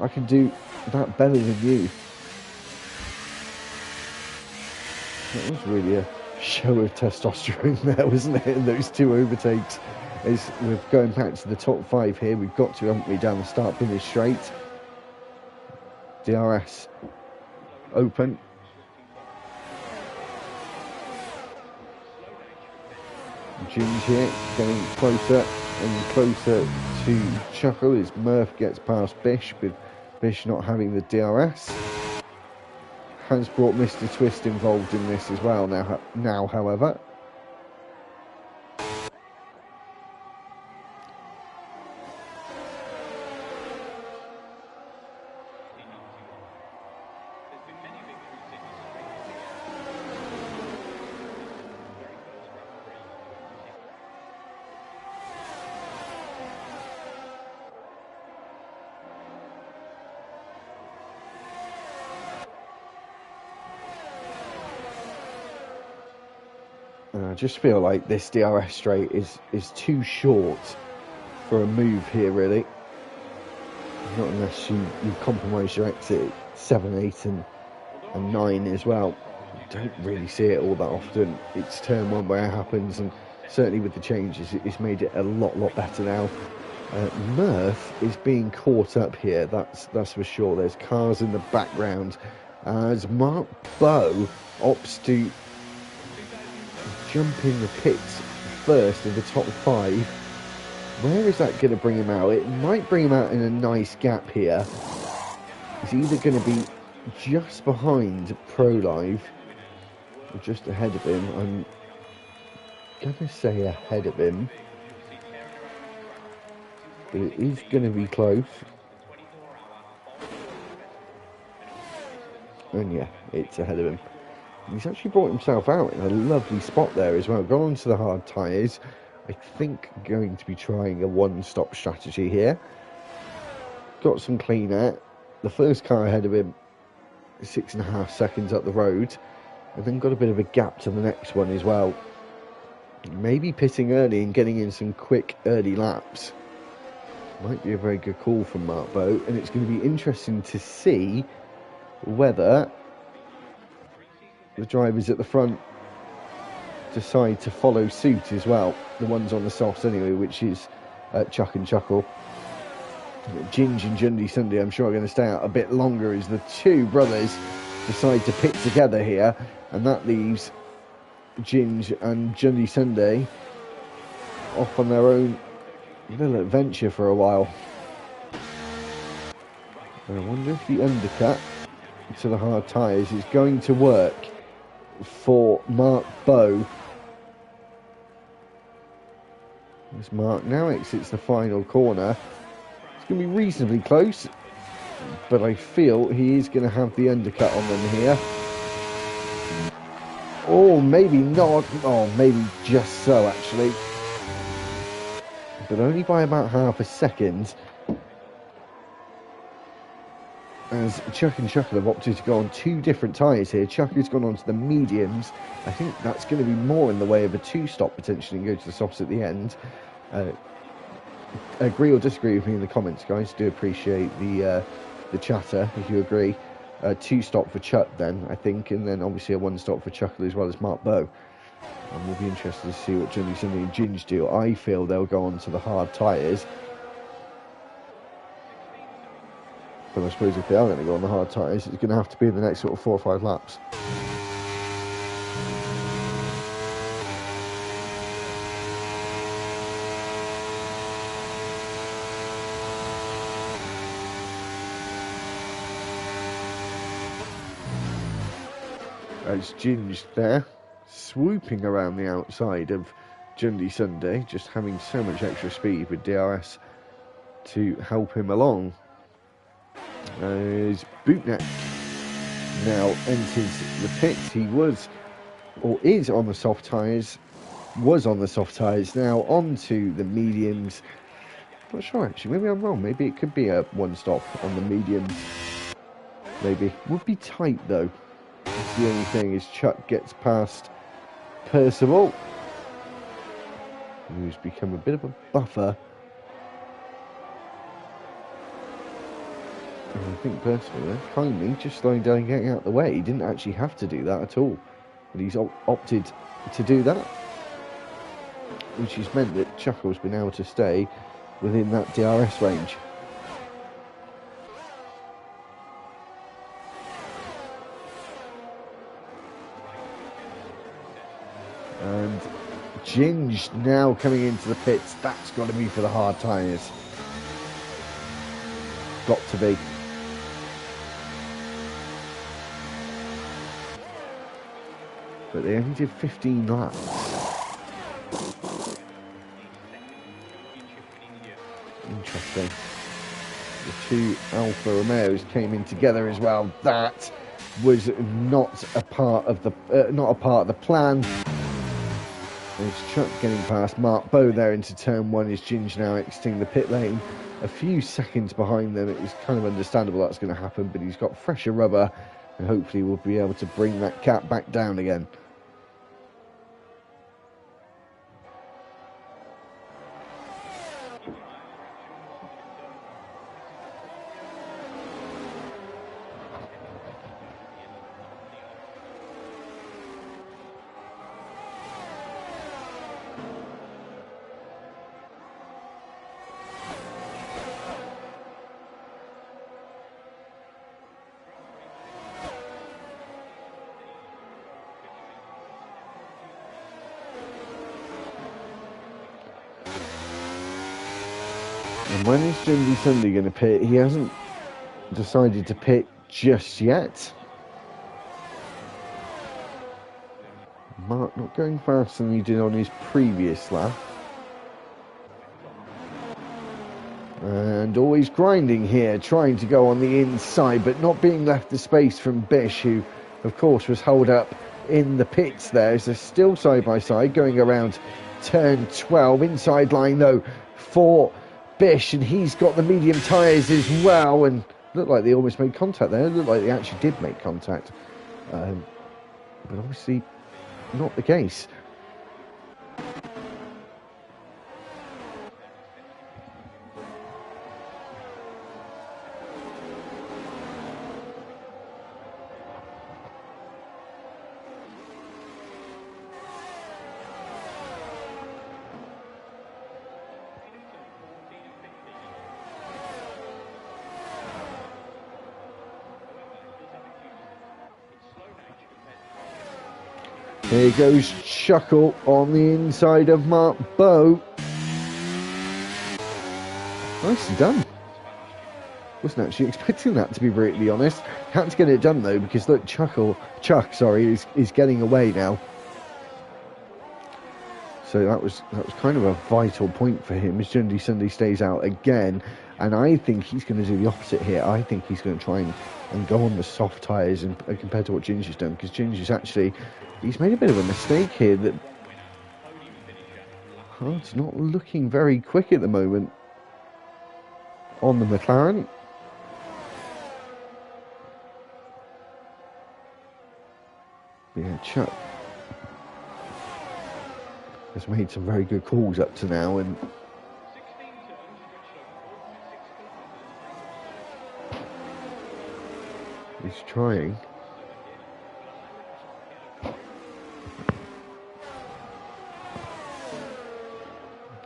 can do that better than you. That was really a show of testosterone there, wasn't it, in those 2 overtakes. As we're going back to the top 5 here, we've got to, haven't we, down the start finish straight. DRS open. Ginge here getting closer and closer to Chuckle as Murph gets past Bish, with Bish not having the DRS. Has brought Mr. Twist involved in this as well now however. I just feel like this DRS straight is too short for a move here, really. Not unless you compromise your exit 7, 8 and 9 as well. Don't really see it all that often. It's turn 1 where it happens, and certainly with the changes it's made it a lot better now. Murph is being caught up here, that's for sure. There's cars in the background as Mark Bowe opts to jump in the pits first of the top 5. Where is that going to bring him out? It might bring him out in a nice gap here. He's either going to be just behind Pro-Life or just ahead of him. I'm going to say ahead of him, but it is going to be close. And yeah, it's ahead of him. He's actually brought himself out in a lovely spot there as well. Gone onto the hard tyres. I think going to be trying a one-stop strategy here. Got some clean air. The first car ahead of him, 6.5 seconds up the road. And then got a bit of a gap to the next one as well. Maybe pitting early and getting in some quick early laps. Might be a very good call from Mark Bowe. And it's going to be interesting to see whether the drivers at the front decide to follow suit as well. The ones on the softs anyway, which is Chuck and Chuckle. Ginge and Jundy Sunday, I'm sure, are going to stay out a bit longer as the 2 brothers decide to pit together here, and that leaves Ginge and Jundy Sunday off on their own little adventure for a while. And I wonder if the undercut to the hard tyres is going to work for Mark Bowe. As Mark now exits the final corner. It's going to be reasonably close, but I feel he is going to have the undercut on them here. Oh, maybe not. Oh, maybe just so, actually. But only by about half a second. As Chuck and Chuckle have opted to go on two different tyres here. Chuckle's gone on to the mediums. I think that's going to be more in the way of a two-stop potentially and go to the softs at the end. Agree or disagree with me in the comments, guys. Do appreciate the chatter, if you agree. Two-stop for Chuck then, I think, and then obviously a one-stop for Chuckle as well as Mark Bowe. And we'll be interested to see what Johnny Sunday and Ginge do. I feel they'll go on to the hard tyres. But I suppose if they are going to go on the hard tyres, it's going to have to be in the next sort of 4 or 5 laps. As Ginge there, swooping around the outside of Jundy Sunday, just having so much extra speed with DRS to help him along. As Bootneck now enters the pits. He was, or is on the soft tyres, was on the soft tyres, now onto the mediums. Not sure actually, maybe I'm wrong, maybe it could be a one stop on the mediums. Maybe. Would be tight though. That's the only thing, is Chuck gets past Percival, who's become a bit of a buffer. And I think Percival there, kindly just slowing down and getting out of the way. He didn't actually have to do that at all, but he's opted to do that, which has meant that Chuckle's been able to stay within that DRS range. And Ginge now coming into the pits. That's got to be for the hard tyres. Got to be. But they only did 15 laps. Interesting. The two Alfa Romeos came in together as well. That was not a part of the plan. There's Chuck getting past Mark Bowe there into turn 1. Is Ginge now exiting the pit lane a few seconds behind them. It was kind of understandable that's going to happen, but he's got fresher rubber and hopefully we'll be able to bring that gap back down again. And when is Jundy Sunday going to pit? He hasn't decided to pit just yet. Mark not going faster than he did on his previous lap. And always grinding here, trying to go on the inside, but not being left the space from Bish, who, of course, was held up in the pits there. So still side by side, going around turn 12. Inside line, though, for Bish, and he's got the medium tyres as well, and looked like they almost made contact there. It looked like they actually did make contact, but obviously not the case. Here goes Chuckle on the inside of Mark Bowe. Nicely done. Wasn't actually expecting that, to be brutally honest. Had to get it done though, because look, Chuck is getting away now. So that was kind of a vital point for him as Jundy Sunday stays out again. And I think he's going to do the opposite here. I think he's going to try and go on the soft tyres and compared to what Ginger's done, because Ginger's actually, he's made a bit of a mistake here. That it's not looking very quick at the moment on the McLaren. Yeah, Chuck has made some very good calls up to now, and he's trying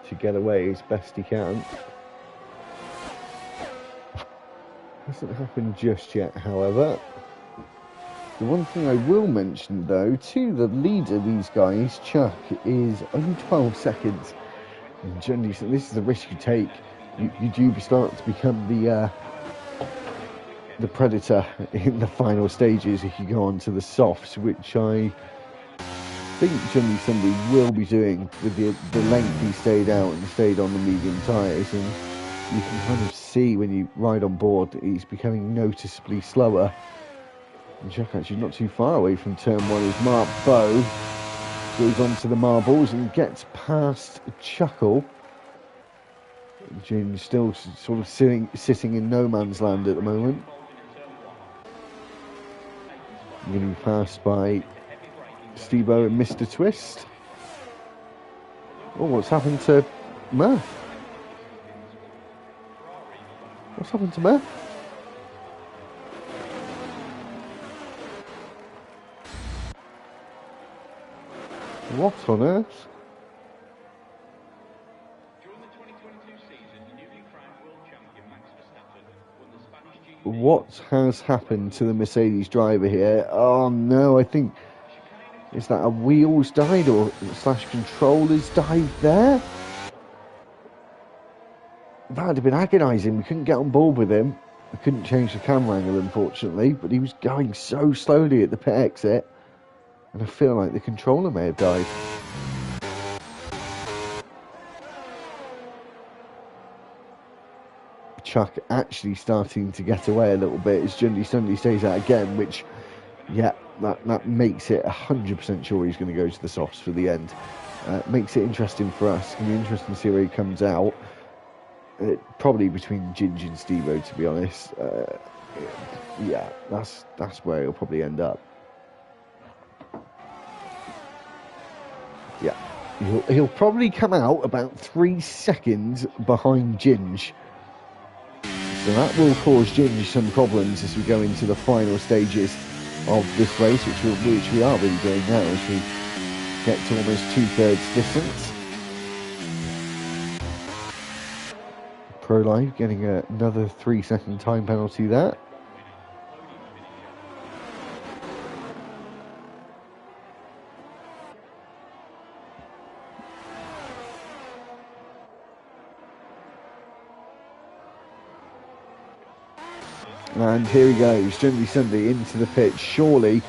to get away as best he can. Hasn't happened just yet, however. The one thing I will mention, though, to the leader, these guys, Chuck, is only 12 seconds. And generally, so this is the risk you take. You do start to become the predator in the final stages if you go on to the softs, which I think Johnny Sunday will be doing with the length he stayed out and stayed on the medium tyres. And you can kind of see when you ride on board that he's becoming noticeably slower. And Chuck actually not too far away from turn one as Mark Bow goes on to the marbles and gets past Chuckle. Jim still sort of sitting in no man's land at the moment. Getting passed by Steve-O and Mr. Twist. Oh, what's happened to Murph? What's happened to Murph? What on earth? What has happened to the Mercedes driver here? Oh no, I think, is that a wheels died or / controllers died there? That would have been agonising. We couldn't get on board with him. I couldn't change the camera angle, unfortunately, but he was going so slowly at the pit exit. And I feel like the controller may have died. Chuck actually starting to get away a little bit as Jundy Sunday stays out again, which, yeah, that makes it 100% sure he's going to go to the softs for the end. Makes it interesting for us. It's going to be interesting to see where he comes out. Probably between Ginger and Steve-O, to be honest. Yeah, that's where he'll probably end up. Yeah, he'll probably come out about 3 seconds behind Ginge. So that will cause Ginge some problems as we go into the final stages of this race, which we are really doing now as we get to almost 2/3 distance. Pro Live getting another 3-second time penalty there. And here he goes, Jundy Sunday into the pit, surely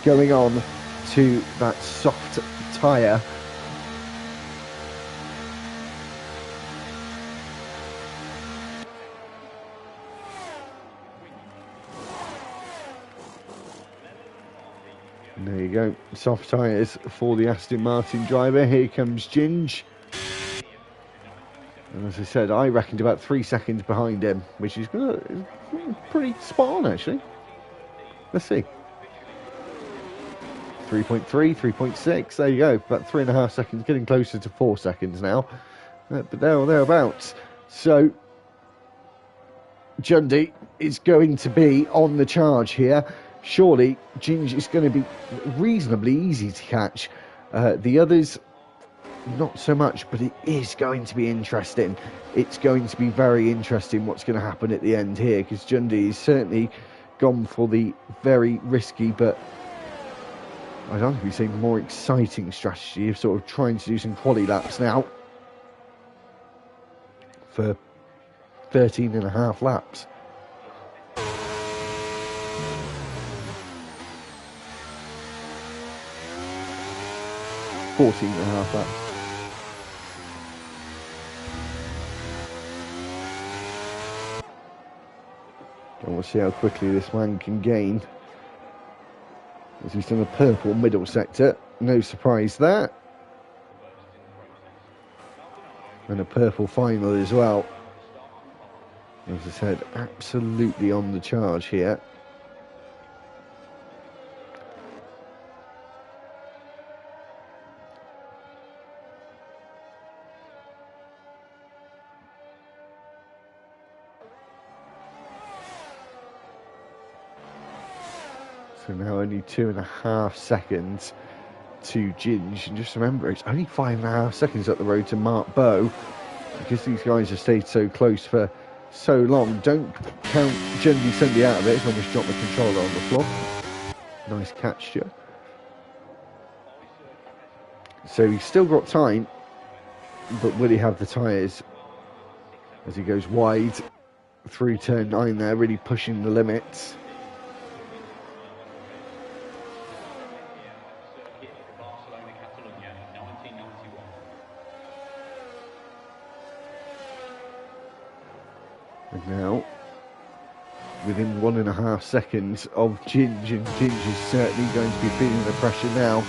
going on to that soft tyre. And there you go, soft tyres for the Aston Martin driver. Here comes Ginge. And as I said, I reckoned about 3 seconds behind him, which is pretty spot on, actually. Let's see. 3.3, 3.6, there you go. About 3.5 seconds, getting closer to 4 seconds now. But thereabouts. So, Jundy is going to be on the charge here. Surely, Ginge is going to be reasonably easy to catch. The others, not so much, but it is going to be interesting. It's going to be very interesting what's going to happen at the end here, because Jundy is certainly gone for the very risky, but I'd arguably say more exciting strategy of sort of trying to do some quali laps now for 13.5 laps. 14.5 laps. And we'll see how quickly this man can gain, as he's done a purple middle sector. No surprise there. And a purple final as well. As I said, absolutely on the charge here. So now only 2.5 seconds to Ginge. And just remember, it's only 5.5 seconds up the road to Mark Bow, because these guys have stayed so close for so long. Don't count Jendy Sunday out of it. He's almost dropped the controller on the floor. Nice catch, Joe. So he's still got time, but will he have the tyres as he goes wide through turn 9 there, really pushing the limits. And now, within 1.5 seconds of Ginge, and Ginge is certainly going to be feeling the pressure now.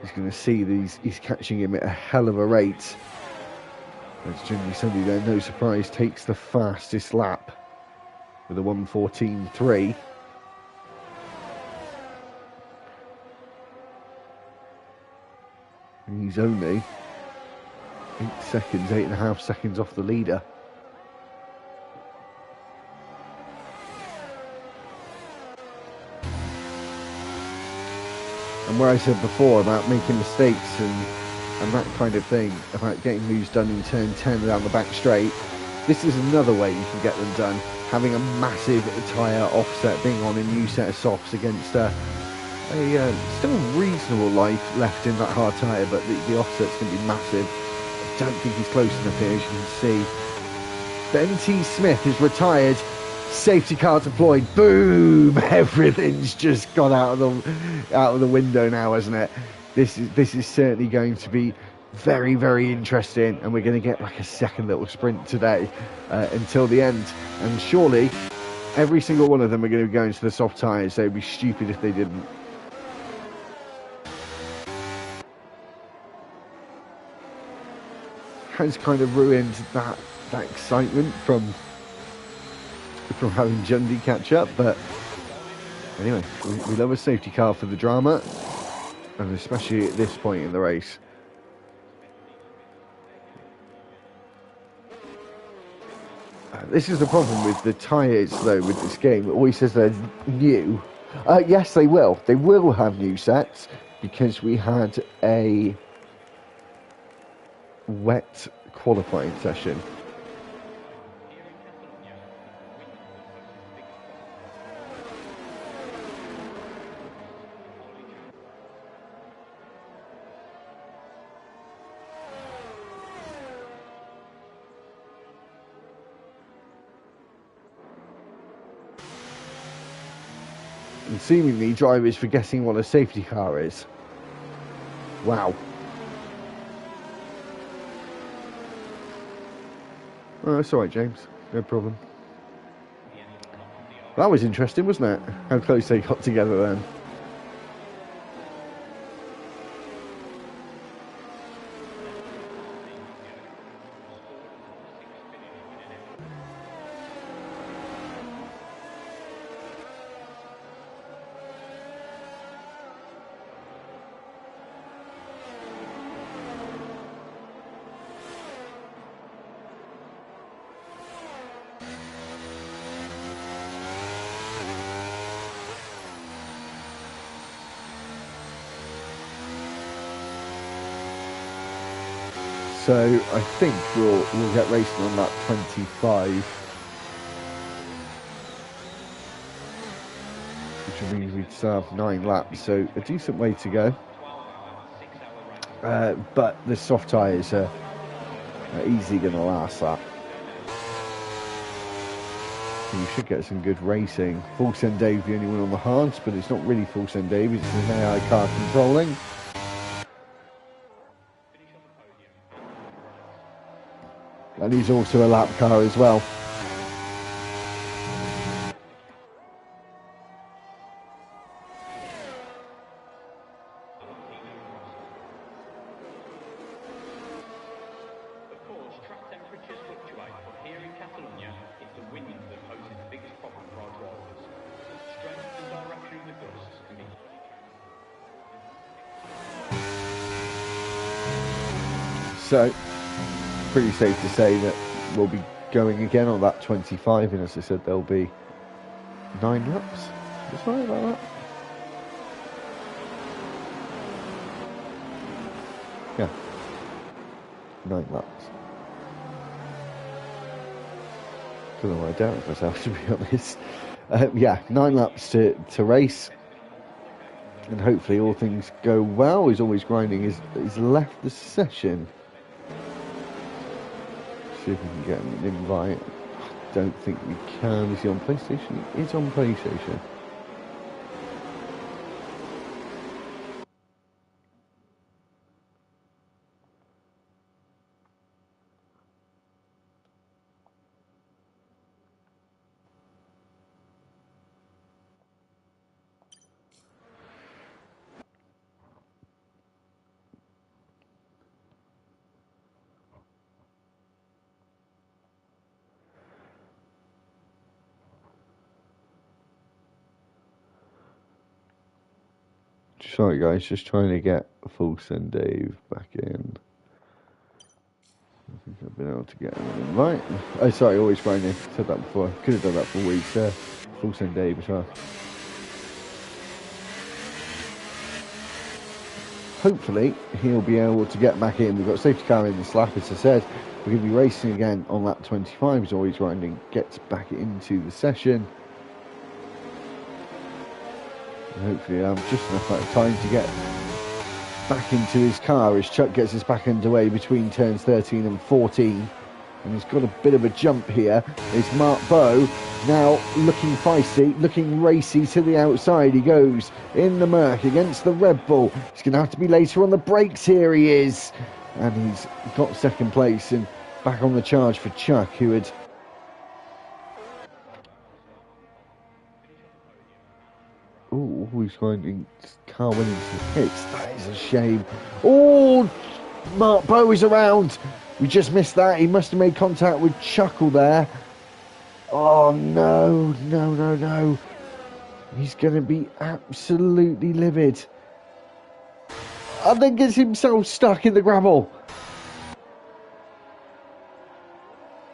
He's going to see that he's catching him at a hell of a rate. As Jimmy Sunday there, no surprise, takes the fastest lap with a 1:14.3. And he's only 8.5 seconds off the leader. And where I said before about making mistakes and that kind of thing, about getting moves done in turn 10 down the back straight, this is another way you can get them done. Having a massive tyre offset, being on a new set of softs against a still reasonable life left in that hard tyre, but the offset's going to be massive. I don't think he's close enough here, as you can see. But NT Smith is retired. Safety car deployed. Boom! Everything's just gone out of the window now, hasn't it? This is certainly going to be very, very interesting, and we're going to get like a second little sprint today until the end. And surely every single one of them are going to be going to the soft tyres. They'd be stupid if they didn't. Has kind of ruined that excitement from having Jundy catch up, but anyway, we love a safety car for the drama, and especially at this point in the race. This is the problem with the tyres, though, with this game. It always says they're new. Yes, they will. They will have new sets, because we had a wet qualifying session. And seemingly drivers forgetting what a safety car is. Wow. Oh, that's alright, James. No problem. That was interesting, wasn't it? How close they got together then. So I think we'll get racing on lap 25, which means we'd still have 9 laps, so a decent way to go. But the soft tyres are easily going to last that. So you should get some good racing. Full Send Dave, the only one on the hards, but it's not really Full Send Dave, it's an AI car controlling. and he's also a lap car as well. So, pretty safe to say that we'll be going again on that 25, and as I said, there'll be 9 laps. Just right about that. Yeah, 9 laps. Don't know what I doubt myself, to be honest. Yeah, 9 laps to race. And hopefully all things go well. He's always grinding. He's left the session. See if we can get an invite. Don't think we can. Is he on PlayStation? He is on PlayStation. Sorry guys, just trying to get Full Send Dave back in. I think I've been able to get him an invite. Oh sorry, always grinding. Said that before. Could have done that for weeks. Full Send Dave as well. Hopefully he'll be able to get back in. We've got a safety car in this lap, as I said. We're going to be racing again on lap 25. He's always grinding. Gets back into the session. Hopefully I'll have just enough time to get back into his car as Chuck gets us back underway between turns 13 and 14. And he's got a bit of a jump here. It's Mark Bowe now looking feisty, looking racy to the outside. He goes in the Merc against the Red Bull. He's going to have to be later on the brakes. Here he is. And he's got second place and back on the charge for Chuck, who had... Oh, he's finding car winning some hits. That is a shame. Oh, Mark Bowe is around. We just missed that. He must have made contact with Chuckle there. Oh, no, no, no, no. He's going to be absolutely livid. And then gets himself stuck in the gravel.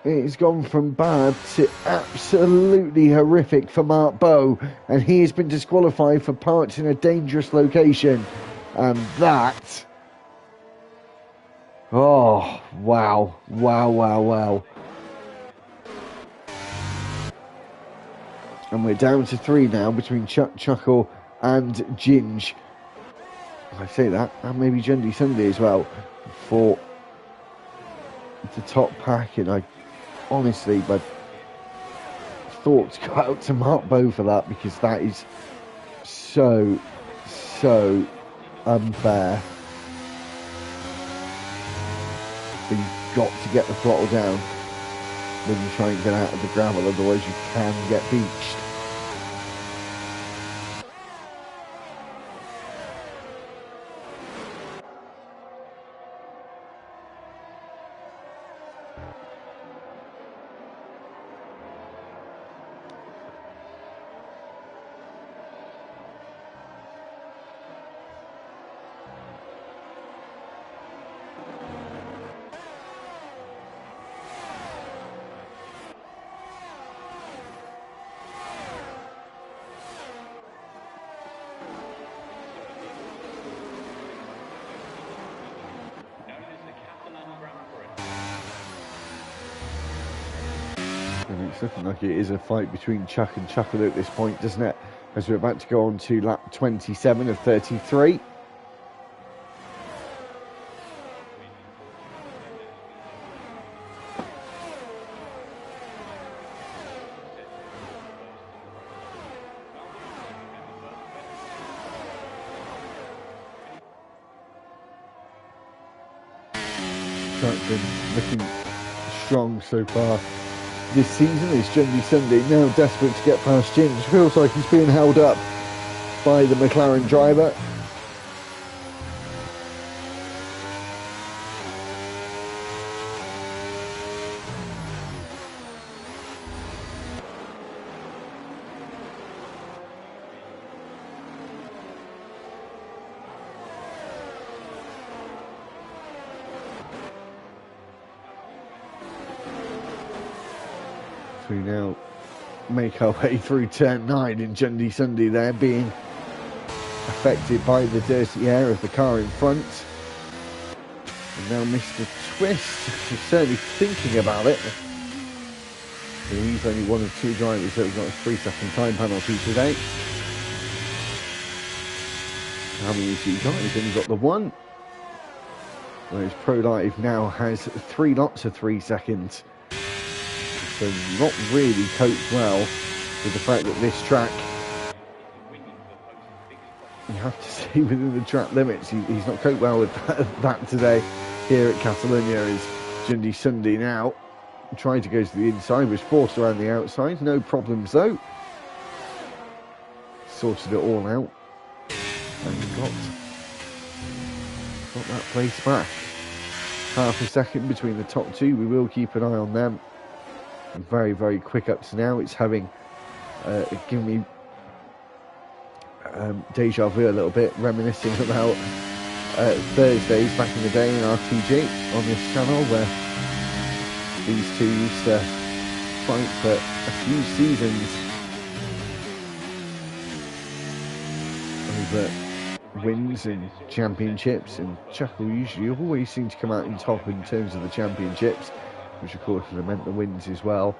It's gone from bad to absolutely horrific for Mark Bowe, and he has been disqualified for parts in a dangerous location. And that... Oh, wow, wow, wow, wow. And we're down to 3 now between Chuck, Chuckle and Ginge. I say that, and maybe Jundy Sunday as well, for the top pack. And I honestly, my thoughts go out to Mark Bowe for that, because that is so unfair. But you've got to get the throttle down when you try and get out of the gravel, otherwise you can get beached. It's looking like it is a fight between Chuck and Chuckle at this point, doesn't it? As we're about to go on to lap 27 of 33. Chuck's been looking strong so far this season is Jendy Sunday, now desperate to get past Ginge. Feels like he's being held up by the McLaren driver. We now make our way through turn 9 in Jendy Sunday there, being affected by the dirty air of the car in front. And now Mr. Twist is certainly thinking about it. So he's only one of 2 drivers that have got a 3-second time penalty today. How many has he got? He's only got the 1. Whereas Pro Live now has 3 lots of 3 seconds. So not really coped well with the fact that this track, you have to stay within the track limits. He's not coped well with that today here at Catalonia. As Jendy Sunday now tried to go to the inside, was forced around the outside, no problems though. Sorted it all out and got that place back. Half a second between the top 2, we will keep an eye on them. Very, very quick ups now. It's having given me deja vu a little bit, reminiscing about Thursdays back in the day in RTG on this channel, where these 2 used to fight for a few seasons over wins and championships, and Chuckle usually always seemed to come out in top in terms of the championships, which of course meant the wins as well.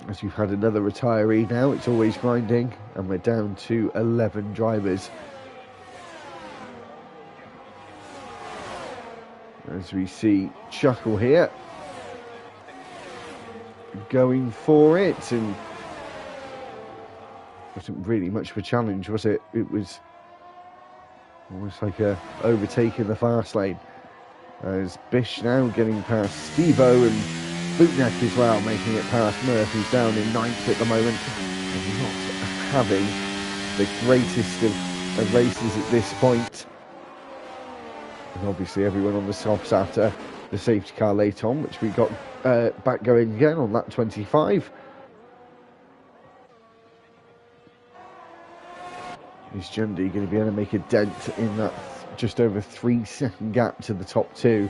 As we've had another retiree now, it's always grinding, and we're down to 11 drivers. As we see Chuckle here going for it, and wasn't really much of a challenge, was it? It was almost like a overtake in the fast lane. As Bish now getting past Steve-O and Bootneck as well, making it past Murph, who's down in 9th at the moment, and not having the greatest of races at this point. And obviously everyone on the softs after the safety car late on, which we got back going again on lap 25. Is Jendy going to be able to make a dent in that just over 3-second gap to the top 2,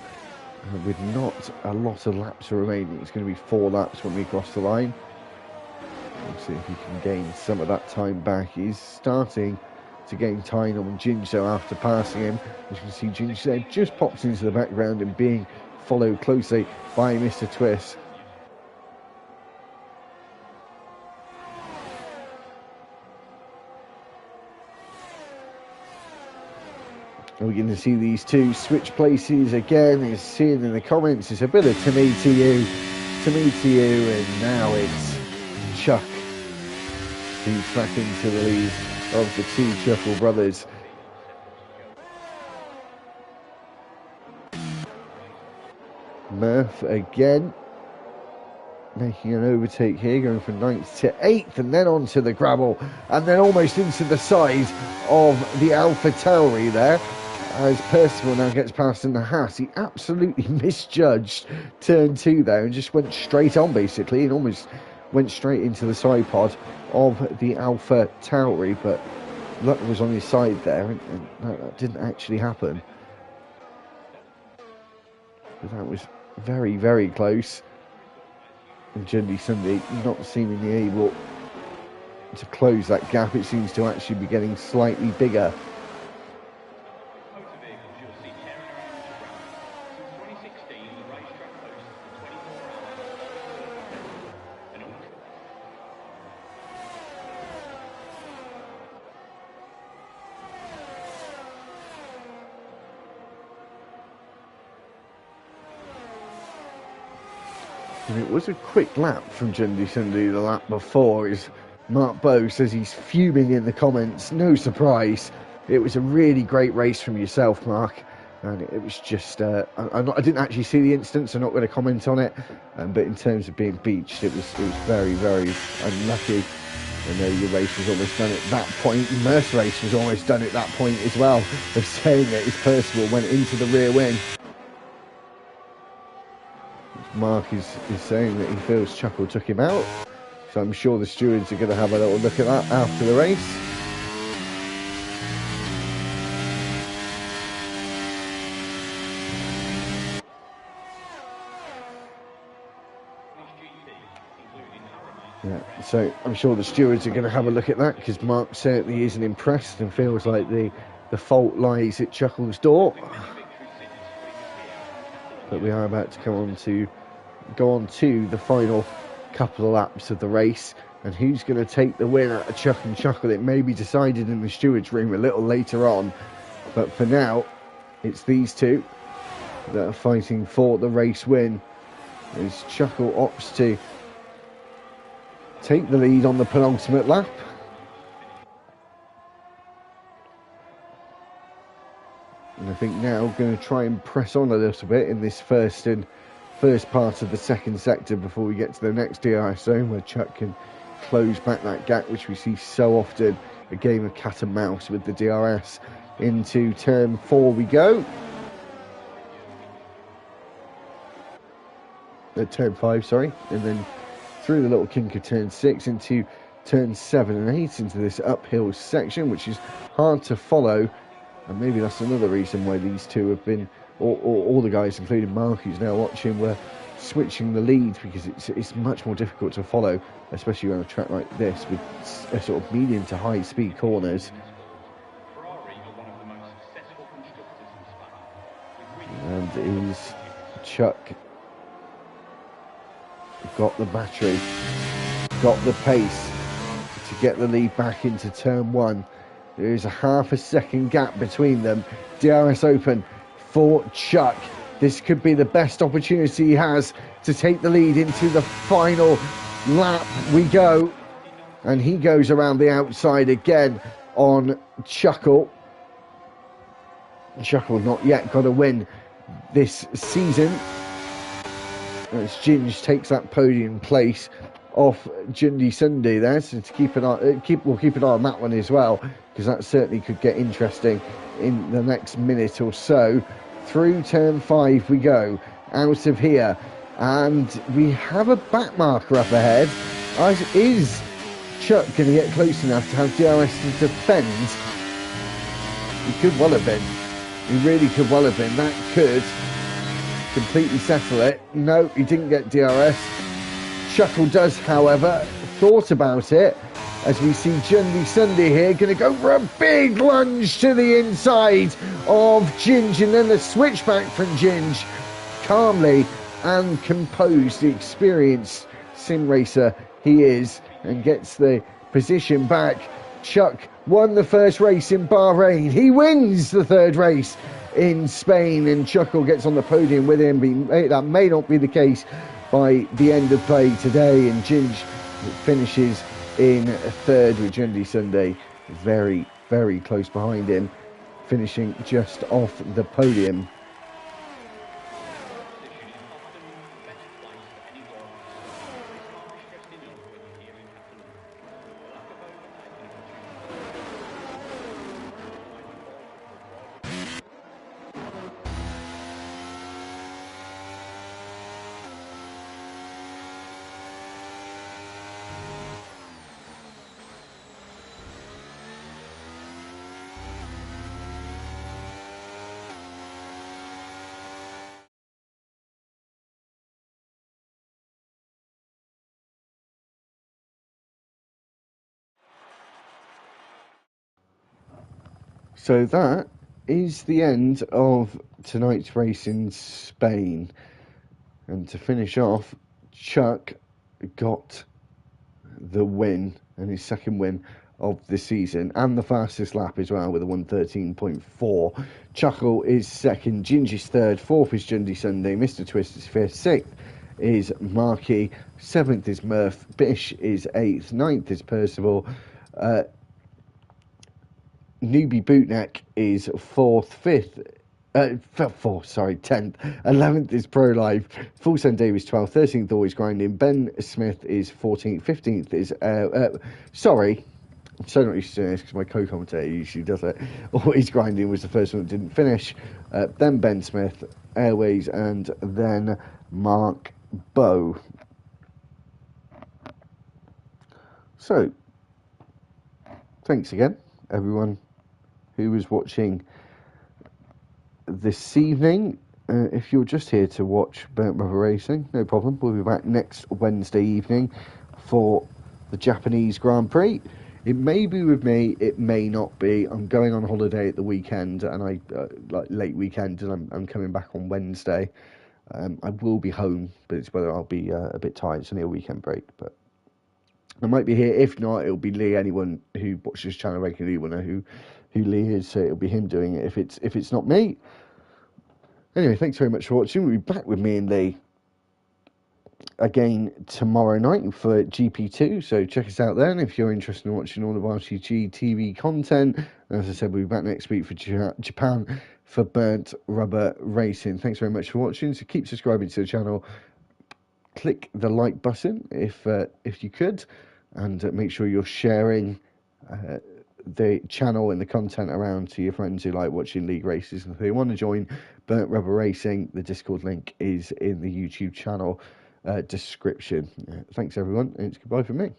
with not a lot of laps remaining? It's going to be 4 laps when we cross the line. We'll see if he can gain some of that time back. He's starting to gain time on Ginge though after passing him. As you can see, Ginge there just pops into the background and being followed closely by Mr. Twist. We're going to see these 2 switch places again. As seen in the comments, it's a bit of to me to you, and now it's Chuck who's back into the lead of the 2 Chuckle brothers. Murph again making an overtake here, going from 9th to 8th, and then onto the gravel, and then almost into the side of the Alpha Tauri there. As Percival now gets past in the Haas, he absolutely misjudged turn 2 there and just went straight on basically, and almost went straight into the side pod of the Alpha Tauri, but luck was on his side there, and that didn't actually happen. But that was very, very close. And Jendy Sunday not seemingly able to close that gap. It seems to actually be getting slightly bigger. And it was a quick lap from Jendy Sunday the lap before, as Mark Bowe says he's fuming in the comments. No surprise. It was a really great race from yourself, Mark. And it was just, I didn't actually see the instance, so I'm not going to comment on it. But in terms of being beached, it was very, very unlucky. I know your race was almost done at that point. Mer's race was almost done at that point as well. They're saying that his Percival went into the rear wing. Mark is saying that he feels Chuckle took him out. So I'm sure the stewards are going to have a little look at that after the race. Yeah, so I'm sure the stewards are going to have a look at that, because Mark certainly isn't impressed and feels like the fault lies at Chuckle's door. But we are about to go on to the final couple of laps of the race, and who's going to take the win out of Chuck and Chuckle, it may be decided in the stewards room a little later on, but for now it's these two that are fighting for the race win, as Chuckle opts to take the lead on the penultimate lap. And I think now going to try and press on a little bit in this first part of the second sector before we get to the next DRS zone, where Chuck can close back that gap, which we see so often, a game of cat and mouse with the DRS. Into turn 4 we go. Turn 5, sorry. And then through the little kink of turn 6 into turn 7 and 8 into this uphill section, which is hard to follow. And maybe that's another reason why these two have been, or all the guys, including Mark, who's now watching, were switching the lead, because it's much more difficult to follow, especially on a track like this with a sort of medium to high speed corners. And is Chuck got the battery, got the pace to get the lead back into turn 1. There is a half a second gap between them. DRS open for Chuck. This could be the best opportunity he has to take the lead into the final lap. We go, and he goes around the outside again on Chuckle. Chuckle not yet got a win this season, as Ginge takes that podium place off Jundy Sunday there. So to we'll keep an eye on that one as well, because that certainly could get interesting in the next minute or so. Through turn 5 we go, out of here, and we have a back marker up ahead. Is Chuck going to get close enough to have DRS to defend? He could well have been. He really could well have been. That could completely settle it. No, he didn't get DRS. Chuckle does, however, thought about it, as we see Jundy Sunday here going to go for a big lunge to the inside of Ginge, and then the switchback from Ginge. Calmly and composed, the experienced sim racer he is, and gets the position back. Chuck won the first race in Bahrain. He wins the third race in Spain, and Chuckle gets on the podium with him. That may not be the case by the end of play today, and Ginge finishes in third, with Jundy Sunday very, very close behind him, finishing just off the podium. So that is the end of tonight's race in Spain. And to finish off, Chuck got the win, and his second win of the season, and the fastest lap as well, with a 1:13.4. Chuckle is second, Ginge is third, fourth is Jundy Sunday, Mr. Twist is fifth, sixth is Marky, seventh is Murph, Bish is eighth, ninth is Percival, Newbie Bootneck is fourth, fifth 10th. 11th is Pro Live. Full Send Dave is 12th. 13th, Always Grinding. Ben Smith is 14th. 15th is, sorry, I'm so not used to doing this because my co-commentator usually does it. Always Grinding was the first one that didn't finish. Then Ben Smith, Airways, and then Mark Bow. So, thanks again, everyone who was watching this evening. If you're just here to watch Burnt Rubber Racing, no problem. We'll be back next Wednesday evening for the Japanese Grand Prix. It may be with me, it may not be. I'm going on holiday at the weekend, and like late weekend, and I'm coming back on Wednesday. I will be home, but it's whether I'll be a bit tired. It's only a weekend break, but I might be here. If not, it'll be Lee. Anyone who watches this channel regularly will know who Lee is, so it'll be him doing it if it's not me. Anyway, thanks very much for watching. We'll be back with me and Lee again tomorrow night for GP2, so check us out then if you're interested in watching all of RTG TV content. As I said, we'll be back next week for Japan for Burnt Rubber Racing. Thanks very much for watching, so keep subscribing to the channel. Click the like button if you could, and make sure you're sharing the channel and the content around to your friends who like watching league races. And if they want to join Burnt Rubber Racing, the Discord link is in the YouTube channel description. Thanks everyone, and it's goodbye from me.